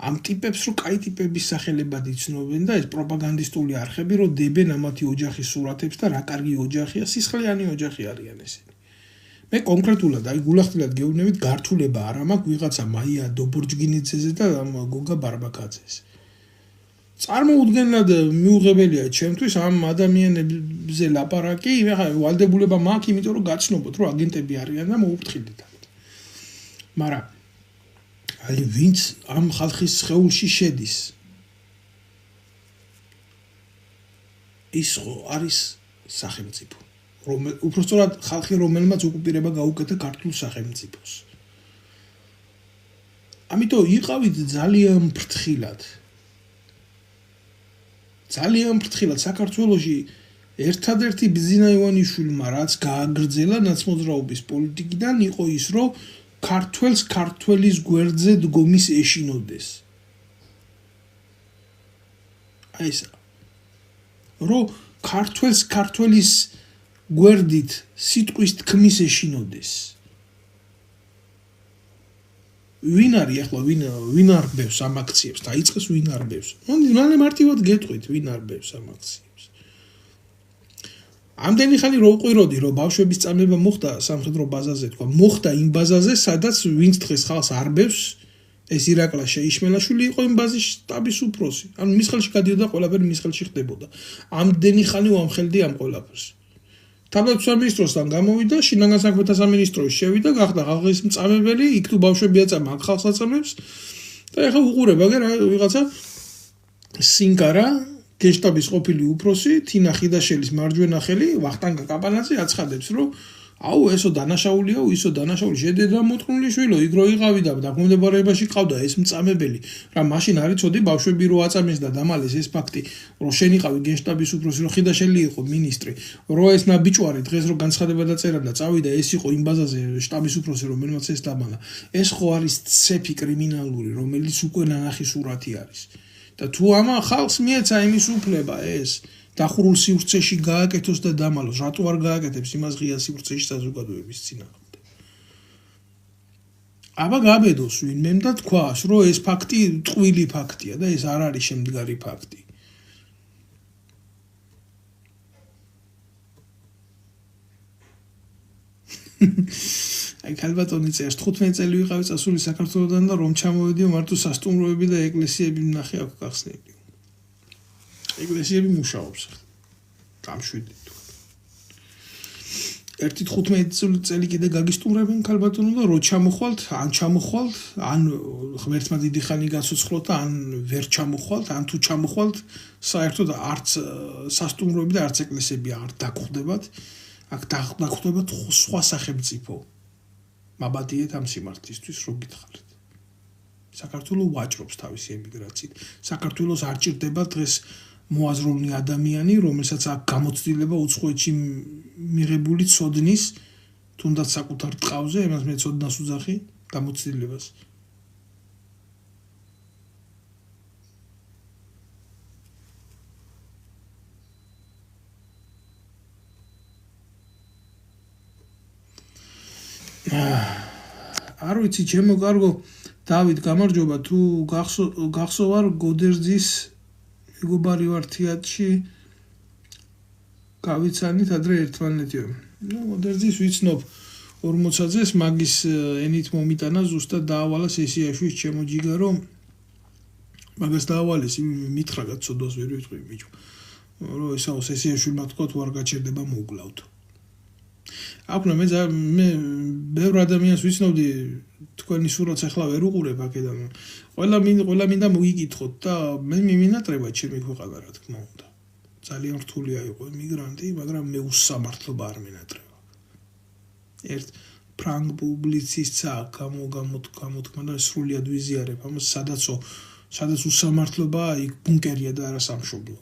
ამ ტიპებს რო კაი ტიპების სახელებად იცნობენ და ეს პროპაგანდისტული არხები რო დებენ ამათი ოჯახის სურათებს და რა კარგი ოჯახია სისხლიანი ოჯახი არიან ესენი მე კონკრეტულად აი გულახდილად გეუბნებით გართულება არ მაქვს ვიღაცა მაია დობორჯგინიძეზე და გოგა ბარბაკაძეს წარმოუდგენლად მიუღებელია ჩემთვის ამ ადამიანებზე ლაპარაკი ეხლა ვალდებულება მაქვს იმიტომ რომ გაცნობოთ რომ აგენტები არიან და მოუფრთხილდით მაგრამ აი ვინც ამ ხალხის სხეულში შედის ის არის სახელმწიფო უпростоრად ხალხი რომელმაც ოკუპირება გაუკეთა ქართულ სახელმწიფოს ამიტომ იყავით ძალიან ფრთხილად საქართველოში ერთადერთი ბიზინა ივანიშვილმა რაც გააგრძელა ნაცმოძრაობის პოლიტიკიდან იყო ის რომ ქართველის გვერდზე დგომის ეშინოდეს აი ეს რომ ქართველის გვერდით სიტყვის თქმის ეშინოდეს ვინ არის ახლა ვინ არბევს ამ აქციებს დაიწყეს ვინ არბევს მალე მარტივად გეტყვით ვინ არბევს ამ აქციებს ამდენი ხანი რო უყვიროდი რომ ბავშვების წამება მოხდა სამხედრო ბაზაზე თქვა მოხდა იმ ბაზაზე სადაც ვინც დღეს ხალხს არბევს ეს ირაკლას შეიშმელაშვილი იყო იმ ბაზის შტაბის უფროსი. ანუ მის ხელში გადიოდა ყველაფერი, მის ხელში ხდებოდა. ამდენი ხანი უამხელდი ამ ყველაფერს. თავდაცვის მინისტროსთან გამოვიდა, შინაგან საქმეთა სამინისტროში შევიდა, გახდა ხალხის მწამებელი, იქ თუ ბავშვები აწამა, აქ ხალხს აწამებს. და ეხლა უყურება რა ვიღაცა სინკარა, გენშტაბის ყოფილი უფროსი, თინა ხიდაშელის მარჯვენა ხელი, ვახტანგ კაპანაძე აცხადებს, რომ აუ ესო დანაშაულიაო, ისო დანაშაული შედედრა მოთქმული შვილო, იქ რო იყავი და დაქვემდებარებაში ყავდა ეს მწამებელი, რა მაშინ არ იცოდი ბავშვები რო აწამეს და დამალეს ეს ფაქტი, რომ შენ იყავი გენშტაბის უფროსი, რომ ხიდაშელი იყო მინისტრი, რო ეს ნაბიჭვარი დღეს რო განცხადება დაწერა და წავიდა, ეს იყო იმ ბაზაზე შტაბის უფროსი, რომელმაც ეს დამალა. ეს ხო არის ცეფი კრიმინალური, რომელიც უკვე ნანახი სურათი არის. და თუ ამა ხალხს მიეცა იმის უფლება ეს დახურულ სივრცეში გააკეთოს და დამალოს, რატო არ გააკეთებს იმას ღია სივრცეში საზოგადოების წინააღმდეგ? აბა გაბედოს ვინმემ და თქვას, რომ ეს ფაქტი ტყვილი ფაქტია და ეს არ არის შემდგარი ფაქტი. აი ქალბატონი წერს 15 წელი ვიყავი წასული საქართველოსდან და რომ ჩამოვედიო მარტო სასტუმროები და ეკლესიები ვნახე აქ გახსნილი. ეკლესიები მუშაობს. გამშვიდი თუ. ერთი 15 წელი კიდე გაგისტუმრებენ ქალბატონო და რო ჩამოხვალთ, ან ღმერთმა დიდი ხანი გაცოცხლოთ და ან ვერ ჩამოხვალთ, ან თუ ჩამოხვალთ, საერთოდ არც სასტუმროები და არც ეკლესიები არ დაგხვდებათ. აქ დაგხვდებათ სხვა სახელმწიფო. მაბადიეთ ამ სიმართლისთვის რო გითხარით. საქართველოს ვაჭრობს თავისი ემიგრაციით. საქართველოს არ ჭირდება დღეს მოაზროვნე ადამიანი, რომელსაც აქ გამოცდილება უცხოეთში მიღებული ცოდნის, თუნდაც საკუთარ ტყავზე, იმას მე ცოდნას უძახი, გამოცდილებას. არ ვიცი, ჩემო კარგო, დავით, გამარჯობა, თუ გახსოვარ გოდერძის მეგობარი ვარ თეატრში გავიცანით ადრე ერთმანეთიო. გოდერძის ვიცნობ 40-ს მაგის ენით მომიტანა ზუსტად დაავალა სესიაში ჩემო ჯიგარო მაგას დაავალეს მითხრა გაცოდოს ვერ ვიტყვი ბიჭო. რომ ესაო სესიაში მათქვა თუ არ გაჩერდება მოუკლავთ. აკუნა მე ბევრ ადამიანს ვიცნობდი თქვენი სურათს ახლა ვერ უყურებ აქედან. ყველა მინდა მოიგითხოთ და მე მიმინატრება ჩემი ქვეყანა რა თქმა უნდა. ძალიან რთულია იყო იმიგრანტი, მაგრამ მე უსამართლობა არ მინატრება. ერთ ფრანგ პუბლიცისტსა გამოთქმა და სრულიად ვიზიარებ ამას, სადაც უსამართლობა იქ ბუნკერია და არა სამშობლო.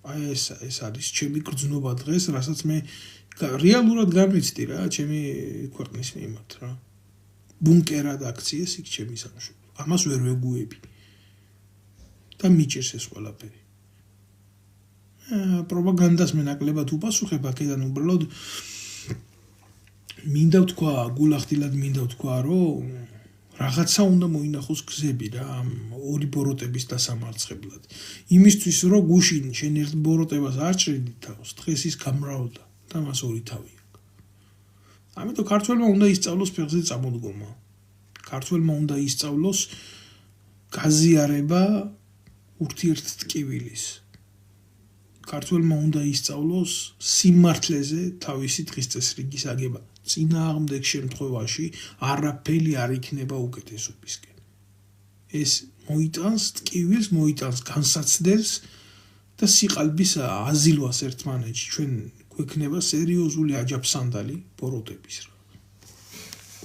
აი ეს არის ჩემი გრძნობა დღეს, რასაც მე რეალურად განვიცდი რა ჩემი ქვეყნის მიმართ რა. ბუნკერად აქციეს იქ ჩემი სამშობლო. ამას ვერ ვეგუები. და მიჭირს ეს ყველაფერი. პროპაგანდას მე ნაკლებად უპასუხებ აქედან უბრალოდ მინდა ვთქვა, გულახდილად მინდა ვთქვა, რომ რაღაცა უნდა მოინახოს გზები რა ამ ორი ბოროტების დასამარცხებლად. იმისთვის რომ გუშინ შენ ერთ ბოროტებას არ ჭრიდი თავს, დღეს ის გამრავლდა და მას ორი თავი აქვს. ამიტომ ქართველმა უნდა ისწავლოს ფეხზე წამოდგომა. ქართველმა უნდა ისწავლოს გაზიარება ურთიერთტკივილის. ქართველმა უნდა ისწავლოს სიმართლეზე თავისი დღის წესრიგის აგება. წინააღმდეგ შემთხვევაში არაფერი არ იქნება უკეთესობისკენ. ეს მოიტანს ტკივილს, მოიტანს განსაცდელს და სიყალბის აზილვას ერთმანეთში. ჩვენ გვექნება სერიოზული აჯაფსანდალი ბოროტების რა.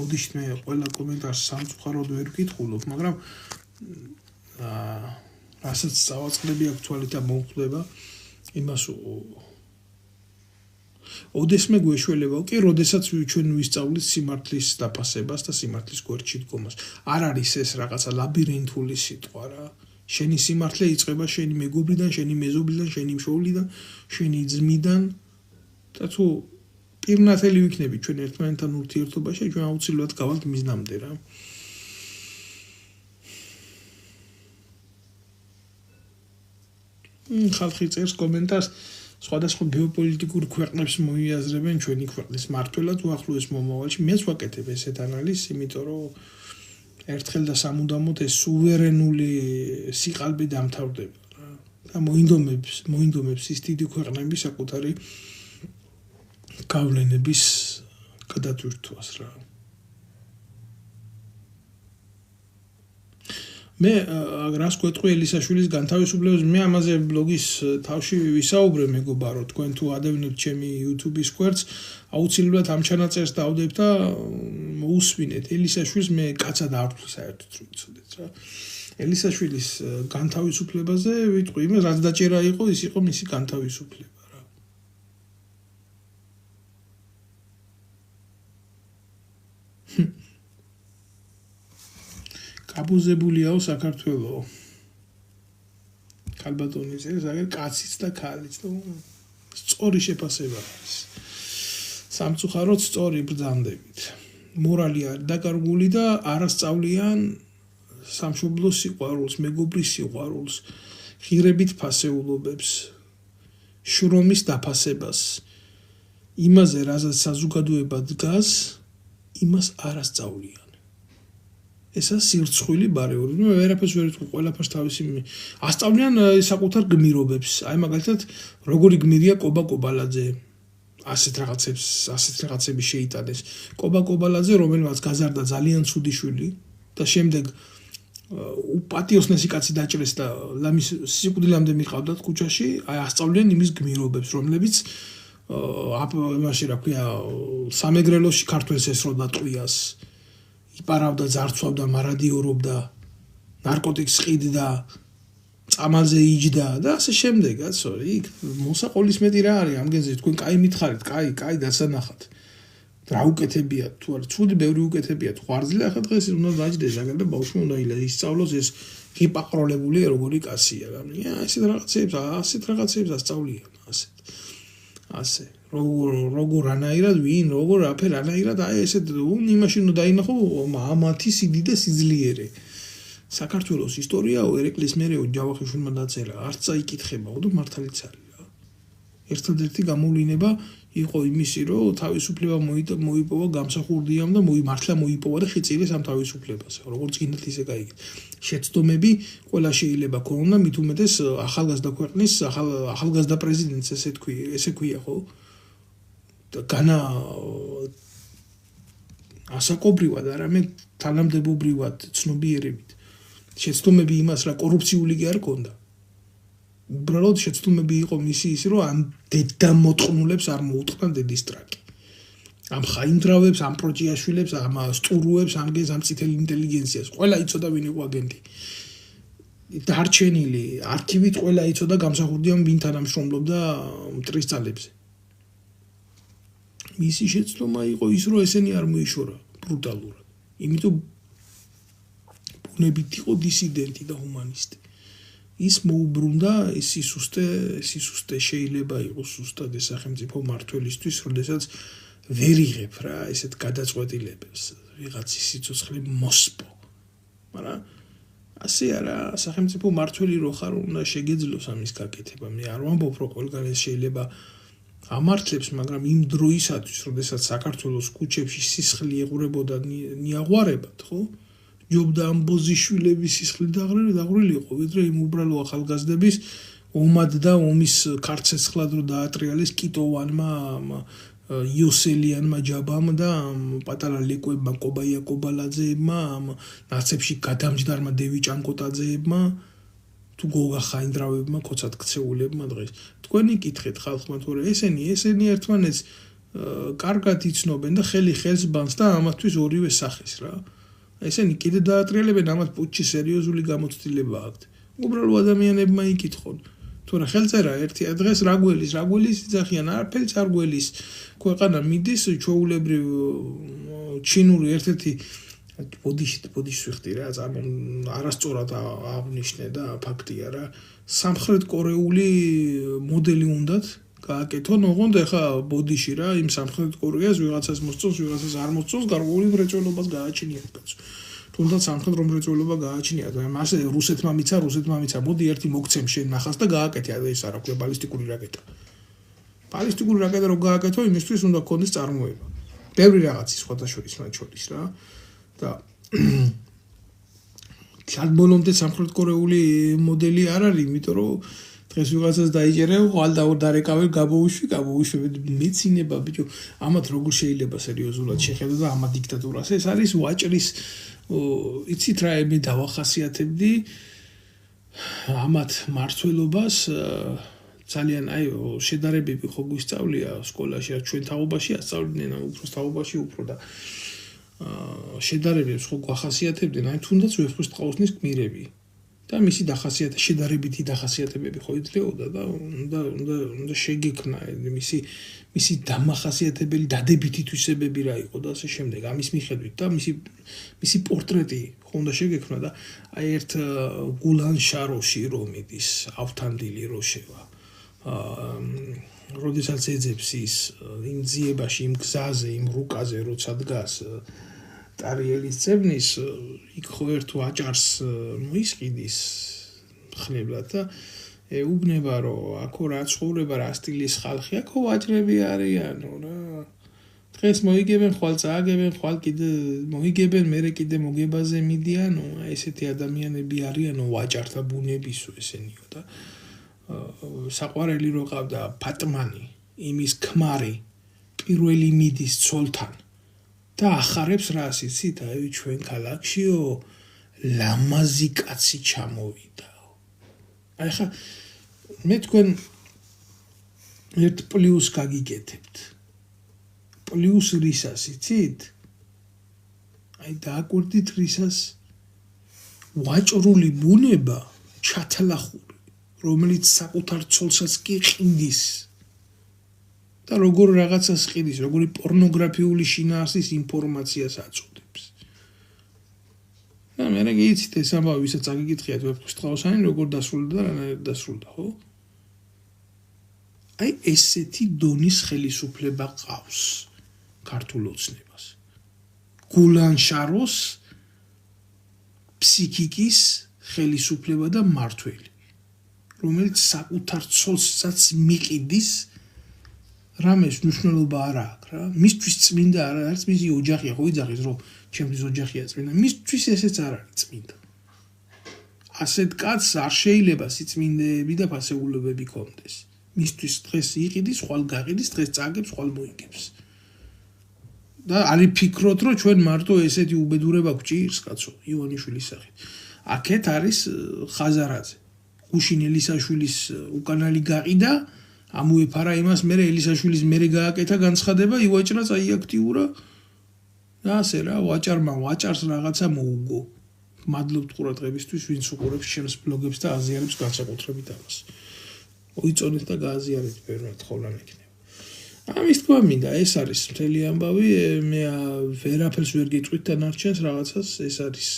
ოდიშთ მე ყველა კომენტარს სამწუხაროდ ვერ ვკითხულობ, მაგრამ რასაც წავაწყდები აქ და მომხდება იმას ოდესმე გვეშველება კი, როდესაც ჩვენ ვისწავლით სიმართლის დაფასებას და სიმართლის გვერდში დგომას. არ არის ეს რაღაცა ლაბირინთული სიტყვა რა. შენი სიმართლე იწყება შენი მეგობრიდან, შენი მეზობლიდან, შენი მშობლიდან, შენი ძმიდან და თუ პირნათელი ვიქნები ჩვენ ერთმანეთთან ურთიერთობაში, ჩვენ აუცილებლად გავალთ მიზნამდე რა. ხალხი წერს კომენტარს სხვადასხვა გეოპოლიტიკურ ქვეყნებს მოიაზრებენ ჩვენი ქვეყნის მართლად უახლოეს მომავალში. მეც ვაკეთებ ესეთ ანალიზს, იმიტომ რომ ერთხელ და სამუდამოდ ეს სუვერენული სიყალბე დამთავრდება რა. და მოინდომებს ის დიდი ქვეყნები საკუთარი გავლენების გადატვირთვას რა. მე რას გვეტყვი ელისაშვილის განთავისუფლებას, მე ამაზე ბლოგის თავში ვისაუბრე მეგობარო, თქვენ თუ ადევნებთ ჩემი YouTube-ის კვერცხს, აუცილებლად ამ ჩანაწერს დავდებ და მოусვინეთ. ელისაშვილს მე კაცად არ ვთვლი საერთოდ რომ იცოდეთ რა. ელისაშვილის განთავისუფლებაზე ვიტყვი, იმას რაც დაჭერა იყო, ის იყო მისი განთავისუფლება. აბუზებულიაო საქართველო. ქალბატონის ეს აგერ კაციც და ქალიც და სწორი შეფასება არის. სამწუხაროდ სწორი ბრძანდებით. მორალი არ დაკარგული და არასწავლიან სამშობლოს სიყვარულს, მეგობრის სიყვარულს, ღირებით ფასეულობებს, შრომის დაფასებას. იმაზე, რაზეც საზოგადოება დგას, იმას არასწავლიან. ესა სირცხვილი ბარეური. მე ვერაფერს ვერ ვიტყვი, ყველაფერს თავისი ასწავლიან საკუთარ გმირობებს. აი მაგალითად, როგორი გმირია კობა კობალაძე. ასეთ რაღაცები შეიტანეს. კობა კობალაძე, რომელმაც გაზარდა ძალიან ცუდი შვილი და შემდეგ პატიოსნესი კაცი დაჭრეს და ლამის სიკვდილამდე მიყავდათ ქუჩაში, აი ასწავლიან იმის გმირობებს, რომლებიც იმაში რა ქვია, სამეგრელოში ქართველს ესროდა ტყვიას. იპარავდა, ძარცვავდა, მარადიორობდა, ნარკოტიკს ყიდდა, წამალზე იჯდა და ასე შემდეგ, კაცო, იქ მოსაყოლის მეტი რა არის, ამ გენზე თქვენ კაი მითხარით, კაი დასანახად. რა უკეთებიათ, თუ არა, ცუდი ბევრი უკეთებიათ, ღვარძლი ახლა დღეს უნდა დაჯდეს, აგერ და ბავშვი უნდა ისწავლოს ეს გიპაყროლებული როგორი კაცია, რა. ასეთ რაღაცებს ასწავლიან, ასე. როგორ ანაირად ვინ, როგორ აფერ ანაირად, აი ესეთ იმაში უნდა დაინახო ამათი სიდი და სიძლიერე. საქართველოს ისტორიაო ერეკლეს მერეო ჯავახიშვილმა დაწერა, არც წაიკითხება, ოდო მართალიც არის რა. ერთადერთი გამოვლინება იყო იმისი, რომ თავისუფლება მოიპოვა გამსახურდიამ და მართლა მოიპოვა და ხიწილეს ამ თავისუფლებას. როგორც გინდათ ისე გაიგეთ. შეცდომები ყველა შეიძლება ქონოდა, მით უმეტეს ახალგაზრდა ქვეყნის ახალგაზრდა პრეზიდენტს ესე ქვია, ხო? განა ასაკობრივად, არამედ თანამდებობრივად ცნობიერებით. შეცდომები იმას რა კორუფციული კი არ ქონდა. უბრალოდ შეცდომები იყო მისი ის, რომ ამ დედამოწყნულებს არ მოუტყდა დედის ტრაკი. ამ ხაინდრავებს, ამ პროჭიაშვილებს, ამ სტურუებს, ამ წითელ ინტელიგენციას. ყველა იცოდა ვინ იყო აგენტი. დარჩენილი არქივით ყველა იცოდა გამსახურდიამ ვინ თანამშრომლობდა მტრის ძალებზე. მისი შეცდომა იყო ის, რომ ესენი არ მოიშორა ბრუტალურად. იმიტომ ბუნებით იყო დისიდენტი და ჰუმანისტი. ის მოუბრუნდა ის სისუსტე შეიძლება იყოს ზუსტად ეს სახელმწიფო მმართველისთვის, როდესაც ვერ იღებ რა ესეთ გადაწყვეტილებებს, ვიღაცის სიცოცხლე მოსპო. მაგრამ ასე არა, სახელმწიფო მმართველი რო ხარ, უნდა შეგეძლოს ამის გაკეთება. მე არ ვამბობ, რომ ყველგან ეს შეიძლება ამართლებს, მაგრამ იმ დროისათვის, როდესაც საქართველოს ქუჩებში სისხლი ეღურებოდა ნიაღვარებად, ხო? ჯობდა ამ ბოზიშვილების სისხლი დაღვრილი იყო, ვიდრე იმ უბრალო ახალგაზრდების ომად და ომის ქარცეცხლად რო დაატრიალეს კიტოვანმა, იოსელიანმა ჯაბამ და პატარა ლეკვებმა, კობაია კობალაძეებმა, ნაცებში გადამჯდარმა დევი ჭანკოტაძეებმა, თუ გოგა ხაინდრავებმა, ქოცად ქცეულებმა დღეს. თქვენი კითხეთ ხალხმა, თორე ესენი ერთმანეთს კარგად იცნობენ და ხელი ხელს ბანს და ამათთვის ორივე სახეს რა. ესენი კიდე დაატრიალებენ, ამათ პუჩი სერიოზული გამოცდილება აქვთ. უბრალო ადამიანებმა იკითხონ. თორე ხელწერა ერთია დღეს რაგველის იძახიან, არაფერიც არ გველის. ქვეყანა მიდის ჩვეულებრივ ჩინური ერთ-ერთი ბოდიშს ვიხდი რა, არასწორად აღნიშნე და ფაქტია რა. სამხრეთ კორეული მოდელი უნდათ გააკეთონ, ოღონდ ეხა ბოდიში რა, იმ სამხრეთ კორეას ვიღაცას მოსწონს, ვიღაცას არ მოსწონს, გარკვეული მრეწველობას გააჩნიათ კაცო. თუნდაც სამხედრო მრეწველობა გააჩნიათ, ასე რუსეთმა მიცა, მოდი ერთი მოგცემ შენ ნახას და გააკეთე, ეს არა ქვია ბალისტიკური რაკეტა. ბალისტიკური რაკეტა რო გააკეთო, იმისთვის უნდა გქონდეს წარმოება. ბევრი რაღაცის სხვადასხვა მათ შორის რა. და სად ბოლომდე სამხრეთ კორეული მოდელი არ არის, იმიტომ რომ დღეს ვიღაცას დაიჭერე, ხვალ დარეკავე გაბოუშვი მეცინება ბიჭო, ამათ როგორ შეიძლება სერიოზულად შეხედო და ამა დიქტატურას. ეს არის ვაჭრის იცით რა მე დავახასიათებდი ამათ მართლობას ძალიან აი შედარებები ხო გვისწავლია სკოლაში, ჩვენ თაობაში ასწავლიდნენ, უფროს თაობაში უფრო და შედარებებს ხო გვახასიათებდნენ, აი თუნდაც ვეფხისტყაოსნის გმირები. და მისი შედარებითი დახასიათებები ხო იძლეოდა და უნდა შეგექნა მისი დამახასიათებელი დადებითი თვისებები რა იყო და ასე შემდეგ. ამის მიხედვით და მისი პორტრეტი ხო უნდა შეგექნა და აი ერთ გულან შაროში რომ მიდის ავთანდილი როშევა. როდესაც ეძებს ის იმ ძიებაში, იმ გზაზე, იმ რუკაზე როცა დგას ტარიელის წევნის იქ ხო ერთ ვაჭარს მოისყიდის ხნებლად და ეუბნება რომ აქო რა ცხოვრება რა სტილის ხალხი აქო ვაჭრები არიანო რა დღეს მოიგებენ ხვალ წააგებენ ხვალ კიდე მოიგებენ მერე კიდე მოგებაზე მიდიანო ესეთი ადამიანები არიანო ვაჭართა ბუნებისო ესენიო და საყვარელი რო ყავდა ფატმანი იმის ქმარი პირველი მიდის ცოლთან და ახარებს რას იცით აი ჩვენ ქალაქშიო ლამაზი კაცი ჩამოვიდაო აი ხა მე თქვენ ერთ პლუს გაგიკეთებთ პლუს რისას იცით აი დააკვირდით რისას ვაჭრული ბუნება ჩათლახური რომელიც საკუთარ ცოლსაც კი ყინდის და როგორ რაღაცას ყიდის, როგორი პორნოგრაფიული შინაარსის ინფორმაციას აწოდებს. და მე რა გიცით ეს ამბავი, ვისაც აგიკითხიათ ვეფხისტყაოსანი, როგორ დასრულდა და რანაირად დასრულდა, ხო? აი ესეთი დონის ხელისუფლება ყავს ქართულ ოცნებას. გულან შაროს ფსიქიკის ხელისუფლება და მართველი, რომელიც საკუთარ ცოლსაც მიყიდის რამეს მნიშვნელობა არ აქვს რა მისთვის წმინდა არ არის მისი ოჯახია ხო იძახის რომ ჩემთვის ოჯახია წმინდა მისთვის ესეც არ არის წმინდა ასეთ კაცს არ შეიძლება სიწმინდეები და ფასეულებები კონდეს მისთვის დღეს იყიდის ხვალ გაყიდის დღეს წააგებს ხვალ მოიგებს და არის ფიქრობთ რომ ჩვენ მარტო ესეთი უბედურება გვჭირს კაცო ივანიშვილის სახით აქეთ არის ხაზარაძე გუშინ ელისაშვილის უკანალი გაყიდა ამუეფარა იმას მე ელისაშვილის მერე გააკეთა განცხადება ივაჭრა წაიაქტიურა და ასე რა ვაჭარს რაღაცა მოუგო მადლობთ ყურადღებისთვის ვინც უყურებს ჩემს ბლოგებს და აზიარებს განსაკუთრებით ამას მოიწონეთ და გააზიარეთ ბევრად ხოლმე მეკნება ამის თქვა მინდა ეს არის მთელი ამბავი მე ვერაფერს ვერ გიტყვით დანარჩენს რაღაცას ეს არის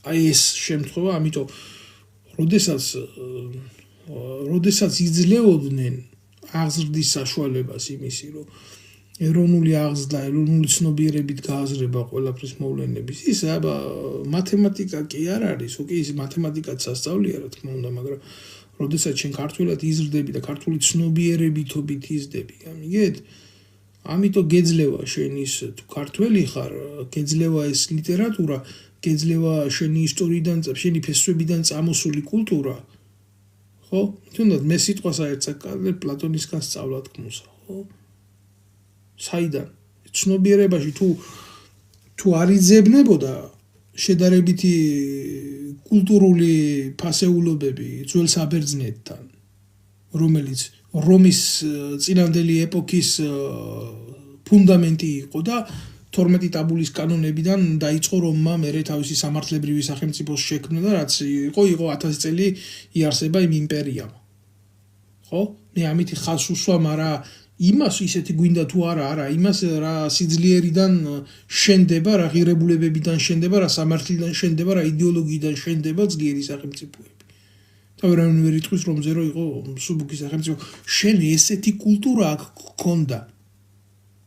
აი ეს შემთხვევა ამიტომ როდესაც იძლეოდნენ აღზრდის საშუალებას იმისი რომ ეროვნული აღზრდა ეროვნული ცნობიერებით გააზრება ყველაფრის მოვლენების ის აბა მათემატიკა კი არ არის ოკეი ის მათემატიკაც ასწავლია რა თქმა უნდა მაგრამ როდესაც შენ ქართულად იზრდები და ქართული ცნობიერებითობით იზრდები ამიგეთ ამიტომ გეძლევა შენ ის თუ ქართველი ხარ გეძლევა ეს ლიტერატურა გეძლევა შენი ისტორიიდან შენი ფესვებიდან წამოსული კულტურა ხო? თუნდაც მე სიტყვას აერწაკალე პლატონისგან სწავლა თქმულსა, ხო? საიდან? ცნობიერებაში თუ არ იძებნებოდა შედარებითი კულტურული ფასეულობები ძველ საბერძნეთთან, რომელიც რომის წინანდელი ეპოქის ფუნდამენტი იყო და 12 ტაბულის კანონებიდან დაიწყო რომმა მერე თავისი სამართლებრივი სახელმწიფოს შექმნა და რაც იყო 1000 წელი იარსება იმ იმპერიამ. ხო? მე ამითი ხაზს უსვამ არა იმას ისეთი გვინდა თუ არა, იმას რა სიძლიერიდან შენდება, რა ღირებულებებიდან შენდება, რა სამართლიდან შენდება, რა იდეოლოგიიდან შენდება ძლიერი სახელმწიფოები. და ვერავინ ვერ იტყვის რომ ზერო იყო მსუბუქი სახელმწიფო. შენ ესეთი კულტურა აქ გქონდა.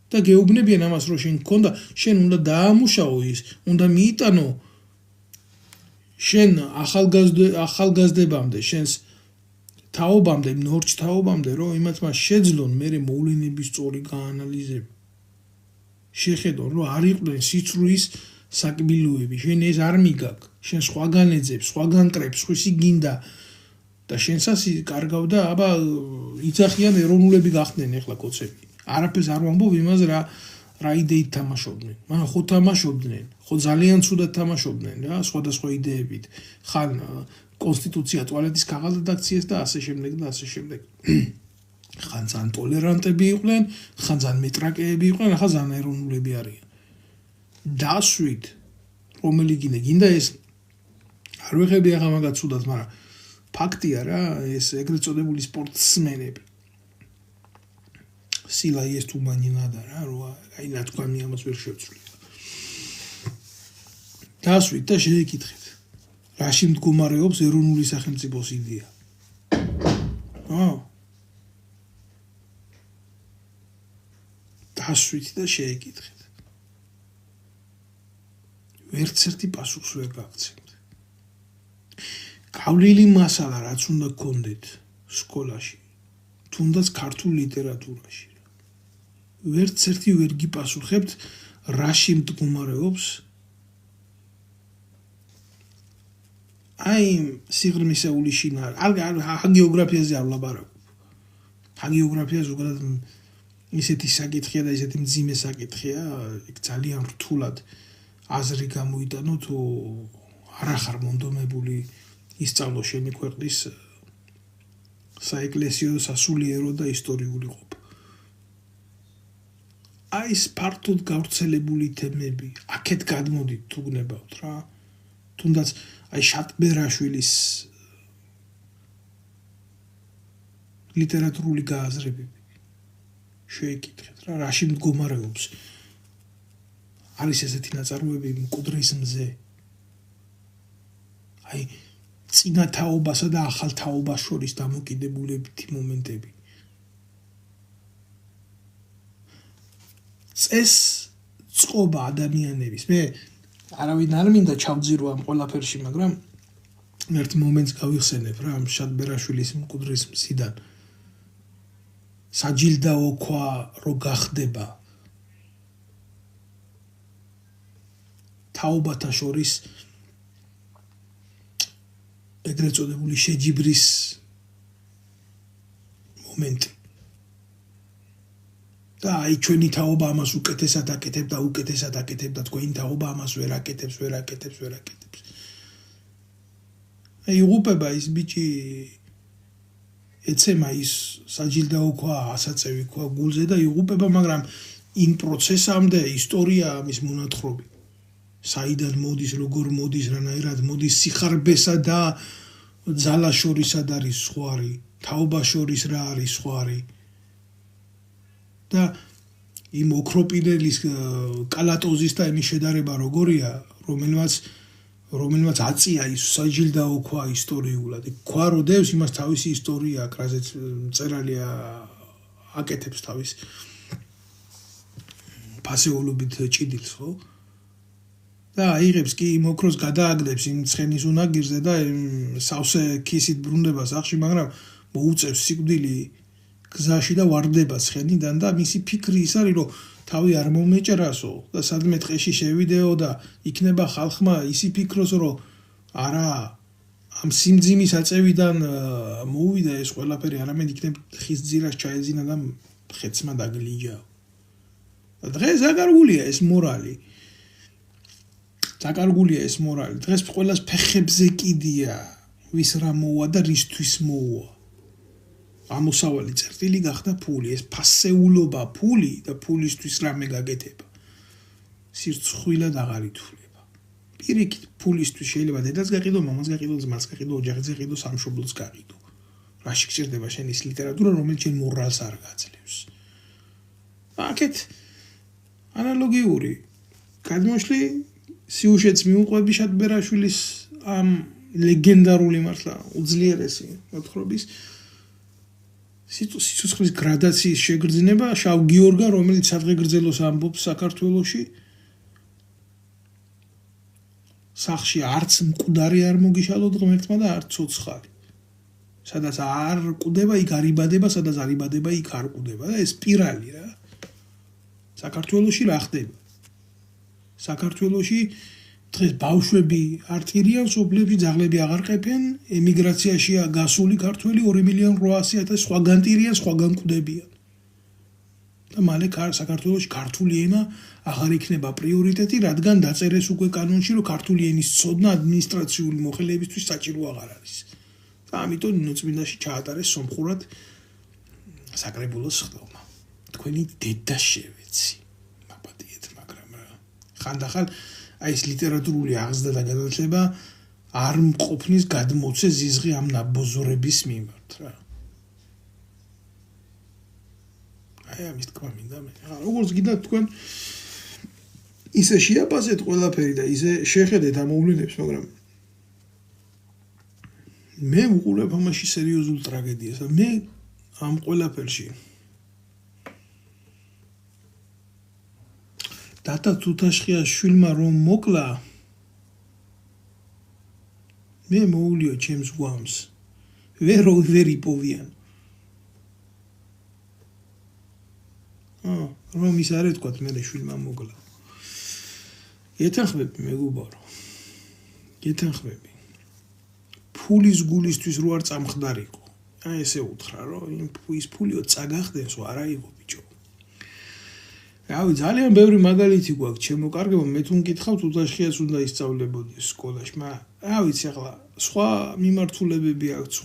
და გეუბნებიან ამას რომ შენ გქონდა, შენ უნდა დაამუშაო ის, უნდა მიიტანო შენ ახალგაზრდებამდე, შენს თაობამდე, ნორჩ თაობამდე, რომ იმათ მას შეძლონ მერე მოვლენების სწორი გაანალიზება. შეხედონ, რომ არ იყვნენ სიცრუის საკბილოები, შენ ეს არ მიგაკ, შენ სხვაგან ეძებს, სხვაგან ტრებს, სხვისი გინდა და შენსაც კარგავ და აბა იცახიან ეროვნულები გახდნენ ეხლა კოცები. არაფერს არ ვამბობ იმას რა იდეით თამაშობდნენ. მაგრამ ხო თამაშობდნენ, ხო ძალიან ცუდად თამაშობდნენ რა, სხვადასხვა იდეებით. ხან კონსტიტუცია ტუალეტის ქაღალდად აქციეს და ასე შემდეგ და ასე შემდეგ. ხან ძალიან ტოლერანტები იყვნენ, ხან ძალიან მეტრაკეები იყვნენ, ახლა ძალიან ეროვნულები არიან. დასვით რომელი გინდა ეს არ ვეხები ახლა მაგათ ცუდად, მაგრამ ფაქტია რა, ეს ეგრეთ წოდებული სპორტსმენები. სილა ის თუ მანინადა რა, აი ნათქვამი ამას ვერ შევცვლი. დასვით და შეეკითხეთ. რაში მდგომარეობს ეროვნული სახელმწიფოს იდეა? დასვით და შეეკითხეთ. ვერც ერთი პასუხს ვერ გაგცემთ. გავლილი მასალა რაც უნდა გქონდეთ სკოლაში, თუნდაც ქართულ ლიტერატურაში. ვერც ერთი ვერ გიპასუხებთ რაში მდგომარეობს აი სიღრმისეული შინაარი. ჰაგიოგრაფიაზე არ ვლაპარაკობ. ჰაგიოგრაფია ზოგადად ისეთი საკითხია და ისეთი მძიმე საკითხია, იქ ძალიან რთულად აზრი გამოიტანო თუ არ ახარ მონდომებული ისწავლო შენი ქვეყნის საეკლესიო, სასულიერო და ისტორიული ყოფა. აი ეს ფართოდ გავრცელებული თემები, აქეთ გადმოდით თუ გნებავთ რა. თუნდაც აი შატბერაშვილის ლიტერატურული გააზრებები შეეკითხეთ რა, რაში მდგომარეობს. არის ესეთი ნაწარმოები მკვდრის მზე. აი წინა თაობასა და ახალ თაობას შორის დამოკიდებულებითი მომენტები. წეს წყობა ადამიანების. მე არავინ არ მინდა ჩავძირო ამ ყველაფერში, მაგრამ ერთ მომენტს გავიხსენებ რა, ამ შატბერაშვილის მკვდრის მზიდან. საჯილდაო ქვა რო გახდება თაობათა შორის ეგრეთ წოდებული შეჯიბრის მომენტი. და აი ჩვენი თაობა ამას უკეთესად აკეთებს და უკეთესად აკეთებს და თქვენი თაობა ამას ვერ აკეთებს. აი იღუპება ის ბიჭი ეცემა ის საჯილდაო ქვა, ასაწევი ქვა გულზე და იღუპება, მაგრამ იმ პროცესამდე ისტორია ამის მონათხრობი. საიდან მოდის, როგორ მოდის, რანაირად მოდის, სიხარბესა და ძალას შორისად არის სხვარი, თაობას შორის რა არის სხვარი. და იმ ოქროპინელის კალატოზის და იმის შედარება როგორია, რომელმაც აწია ის საჯილდაო ქვა ისტორიულად. ქვა რო დევს, იმას თავისი ისტორია აქვს, რაზეც მწერალია აკეთებს თავის ფასეულობით ჭიდილს, ხო? და აიღებს კი იმ ოქროს გადააგდებს იმ ცხენის უნაგირზე და სავსე ქისით ბრუნდება სახში, მაგრამ მოუწევს სიკვდილი გზაში და ვარდება ცხენიდან და მისი ფიქრი ის არის, რომ თავი არ მომეჭრასო და სადმე ტყეში შევიდეო და იქნება ხალხმა ისი ფიქროს, რომ არა ამ სიმძიმის აწევიდან მოუვიდა ეს ყველაფერი, არამედ იქნებ ხის ძირას ჩაეძინა და ხეცმა დაგლიჯაო. და დღეს აკარგულია ეს მორალი. დღეს ყველას ფეხებზე კიდია, ვის რა მოუვა და რისთვის მოუვა. ამოსავალი წერტილი გახდა ფული, ეს ფასეულობა ფული და ფულისთვის რამე გაკეთება. სირცხვილად აღარ ითვლება. პირიქით ფულისთვის შეიძლება დედას გაყიდო, მამას გაყიდო, ძმას გაყიდო, ოჯახს გაყიდო, სამშობლოს გაყიდო. რაში გჭირდება შენ ის ლიტერატურა, რომელიც შენ მორალს არ გაძლევს. აქეთ ანალოგიური გადმოშლი სიუჟეტს მიუყვები შატბერაშვილის ამ ლეგენდარული მართლა უძლიერესი მოთხრობის სიცოცხლის გრადაციის შეგრძნება, შავ გიორგა, რომელიც სადღეგრძელოს ამბობს საქართველოში, სახში არც მკვდარი არ მოგიშალოთ ღმერთმა და არც ცოცხალი. სადაც არ კვდება, იქ არ იბადება, სადაც არ იბადება, იქ არ კვდება და ეს სპირალი რა. საქართველოში რა ხდება? საქართველოში დღეს ბავშვები არტირიან, სოფლებში ძაღლები აღარ ყეფენ, ემიგრაციაშია გასული ქართველი 2,800,000 სხვაგან ტირიან, სხვაგან კვდებიან. და მალე საქართველოში ქართული ენა აღარ იქნება პრიორიტეტი, რადგან დაწერეს უკვე კანონში, რომ ქართული ენის ცოდნა ადმინისტრაციული მოხელეებისთვის საჭირო აღარ არის. და ამიტომ ნოწმინდაში ჩაატარეს სომხურად საკრებულოს ხდომა. თქვენი დედა შევეცი. მაპატიეთ, მაგრამ ხანდახან აი ეს ლიტერატურული აღზრდა და გადაცლება არ მყოფნის გადმოცე ზიზღი ამ ნაბოზორების მიმართ რა. აი ამის თქვა მინდა მე. როგორც გინდათ თქვენ ისე შეაფასეთ ყველაფერი და ისე შეხედეთ ამ მოვლენებს, მაგრამ მე ვუყურებ ამაში სერიოზულ ტრაგედიას. მე ამ ყველაფერში დატა თუთაშხიას შვილმა რომ მოკლა მე მოულიო ჩემს გვამს ვერ იპოვიან რომ ის არ ეთქვათ მე შვილმა მოკლა ეთანხმები მეგობარო ეთანხმები ფულის გულისთვის რო არ წამხდარიყო აი ესე უთხრა რომ ის ფულიო წაგახდენს არა იყო ბიჭო რავი ძალიან ბევრი მაგალითი გვაქვს ჩემო კარგებო მე თუ მკითხავთ თუთაშხიას უნდა ისწავლებოდეს სკოლაში მაგრამ რა ვიცი ახლა სხვა მიმართულებები აქვს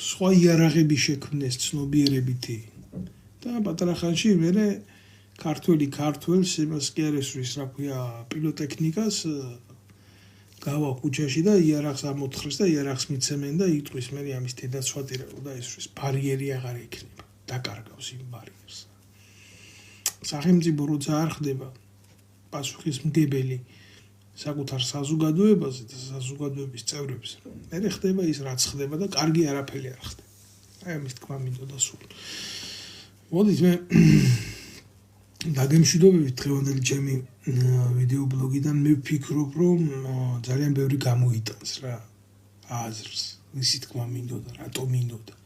სხვა იარაღები შექმნეს ცნობიერებითი და პატარა ხანში მე ქართველს იმას კი არ ესვრის რა ქვია პილოტექნიკას გავა ქუჩაში და იარაღს ამოთხრეს და იარაღს მიცემენ და იტყვის მე ამის დედაცვატირებო და ესვრის ბარიერი აღარ იქნება დაკარგავს იმ ბარიერს სახელმწიფო როცა არ ხდება პასუხისმგებელი საკუთარ საზოგადოებაზე და საზოგადოების წევრებს მე ხდება ის რაც ხდება და კარგი არაფერი არ ხდება აი ამის თქმა მინდოდა სულ მოდით მე დაგემშვიდობებით დღევანდელი ჩემი ვიდეო ბლოგიდან მე ვფიქრობ რომ ძალიან ბევრი გამოიტანს რა აზრს ისი თქმა მინდოდა რატო მინდოდა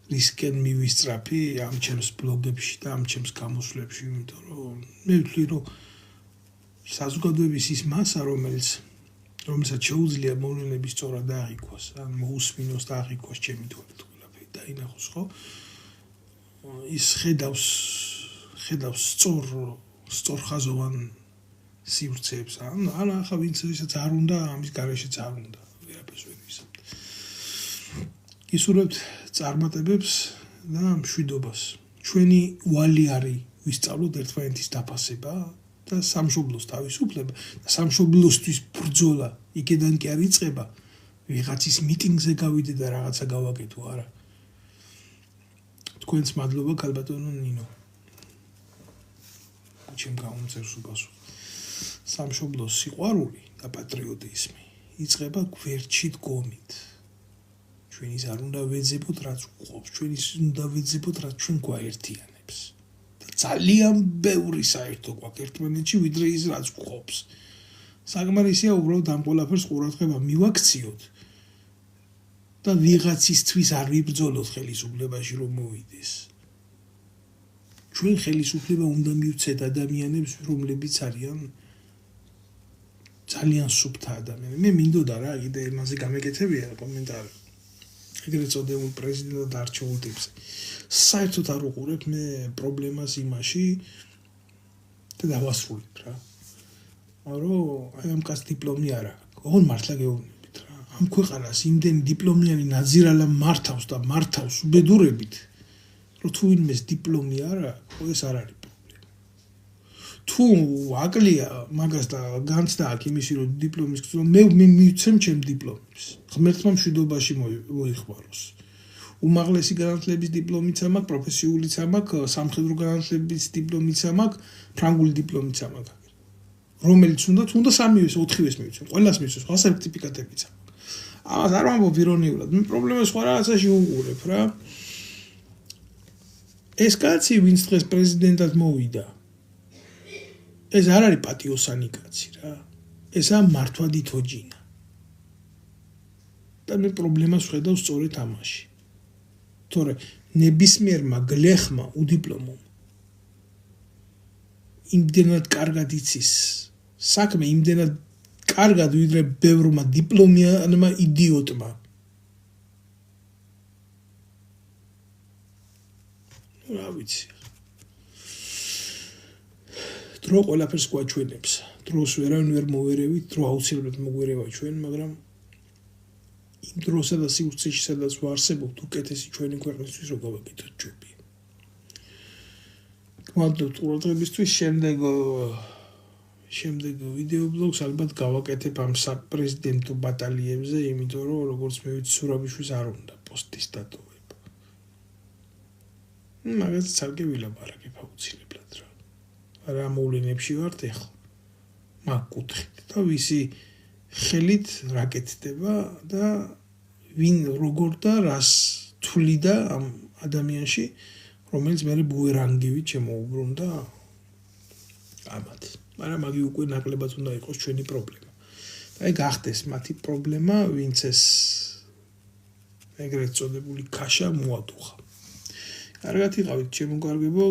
რისკენ მივისწრაფი ამ ჩემს ბლოგებში და ამ ჩემს გამოსვლებში იმიტომ რომ მე ვთვლი რომ საზოგადოების ის მასა რომელსაც შეუძლია მოვლენების სწორად აღიქვას ან მოусმინოს და აღიქვას ჩემი თვალით ყველაფერი დაინახოს ხო ის ხედავს სწორხაზოვან სივრცეებს ან ახლა ვინც ისაც არ უნდა ამის გარეშეც არ უნდა ვერაფერს ვერ ვისაუბრებთ ისურვებთ წარმატებებს და მშვიდობას ჩვენი ვალი არის ვისწავლოთ ერთმანეთის დაფასება და სამშობლოს თავისუფლება და სამშობლოსთვის ბრძოლა იქედან კი არ იწყება ვიღაცის მიტინგზე გავიდე და რაღაცა გავაკეთო არა თქვენს მადლობა ქალბატონო ნინო ჩემ გამომწერს უპასუხ სამშობლოს სიყვარული და პატრიოტიზმი იწყება გვერდში დგომით ჩვენ ის არ უნდა ვეძებოთ რაც გვყობს ჩვენ ის უნდა ვეძებოთ რაც ჩვენ გვაერთიანებს და ძალიან ბევრი საერთო გვაქვს ერთმანეთში ვიდრე ის რაც გვყობს საკმარისია უბრალოდ ამ ყველაფერს ყურადღება მივაქციოთ და ვიღაცისთვის არ ვიბრძოლოთ ხელისუფლებაში რომ მოვიდეს ჩვენ ხელისუფლება უნდა მივცეთ ადამიანებს რომლებიც არიან ძალიან სუფთა ადამიანები მე მინდოდა რა კიდე იმაზე გამეკეთებია კომენტარი ეგრეთ წოდებულ პრეზიდენტად არჩეულ ტიპზე საერთოდ არ უყურებ მე პრობლემას იმაში და დავასრულებ რა რომ აი ამ კაც დიპლომი არა ოღონ მართლა გეუბნებით რა ამ ქვეყანას იმდენი დიპლომიანი ნაძირალა მართავს და მართავს უბედურებით რომ თუ ვინმეს დიპლომი არა ეს არ არის თუ აკლია მაგას და განცდა აქ იმისი რომ დიპლომის გწოდება მე მივცემ ჩემ დიპლომებს ღმერთმა მშვიდობაში მოიხმაროს უმაღლესი განათლების დიპლომიც ამაქვს პროფესიულიც ამაქვს სამხედრო განათლების დიპლომიც ამაქვს ფრანგული დიპლომიც ამაქვს რომელიც უნდა სამივეს 4-ვეს მივცემ ყველას მივცემ სხვა სერტიფიკატებიც ამას არ ვამბობ ირონიულად მე პრობლემას სხვა რაღაცაში უყურებ რა ეს კაცი ვინც დღეს პრეზიდენტად მოვიდა ეს არ არის პატიოსანი კაცი რა ესა მართვადი თოჯინა და მე პრობლემას ვხედავ სწორედ ამაში თორე ნებისმიერმა გლეხმა უდიპლომო იმდენად კარგად იცის საქმე, იმდენად კარგად ვიდრე ბევრმა დიპლომიანმა იდიოტმა. რა ვიცი. დრო ყველაფერს გვაჩვენებს. დროს ვერავინ ვერ მოვერევით, დრო აუცილებლად მოგვერევა ჩვენ, მაგრამ იმ დროსა და სივრცეში, სადაც ვარსებობთ, უკეთესი ჩვენი ქვეყნისთვის რო გავაკეთოთ ჯობია. გმადლობთ ყურადღებისთვის. შემდეგ ვიდეო ბლოგს ალბათ გავაკეთებ ამ საპრეზიდენტო ბატალიებზე, იმიტომ რომ როგორც მე ვიცი, სურაბიშვილს არ უნდა პოსტის დატოვება. მაგას ცალკე ვილაპარაკებ აუცილებლად რა. რა მოვლენებში ვართ ახლა. მაგ კუთხით და ვისი ხელით რა კეთდება და ვინ როგორ და რას თვლიდა ამ ადამიანში, რომელიც მე ბუერანგივით შემოუბრუნდა ამათ. მაგრამ მაგი უკვე ნაკლებად უნდა იყოს ჩვენი პრობლემა. და აი გახდეს მათი პრობლემა, ვინც ეს ეგრეთ წოდებული ქაშა მოატუხა. კარგად იყავით, ჩემო კარგებო,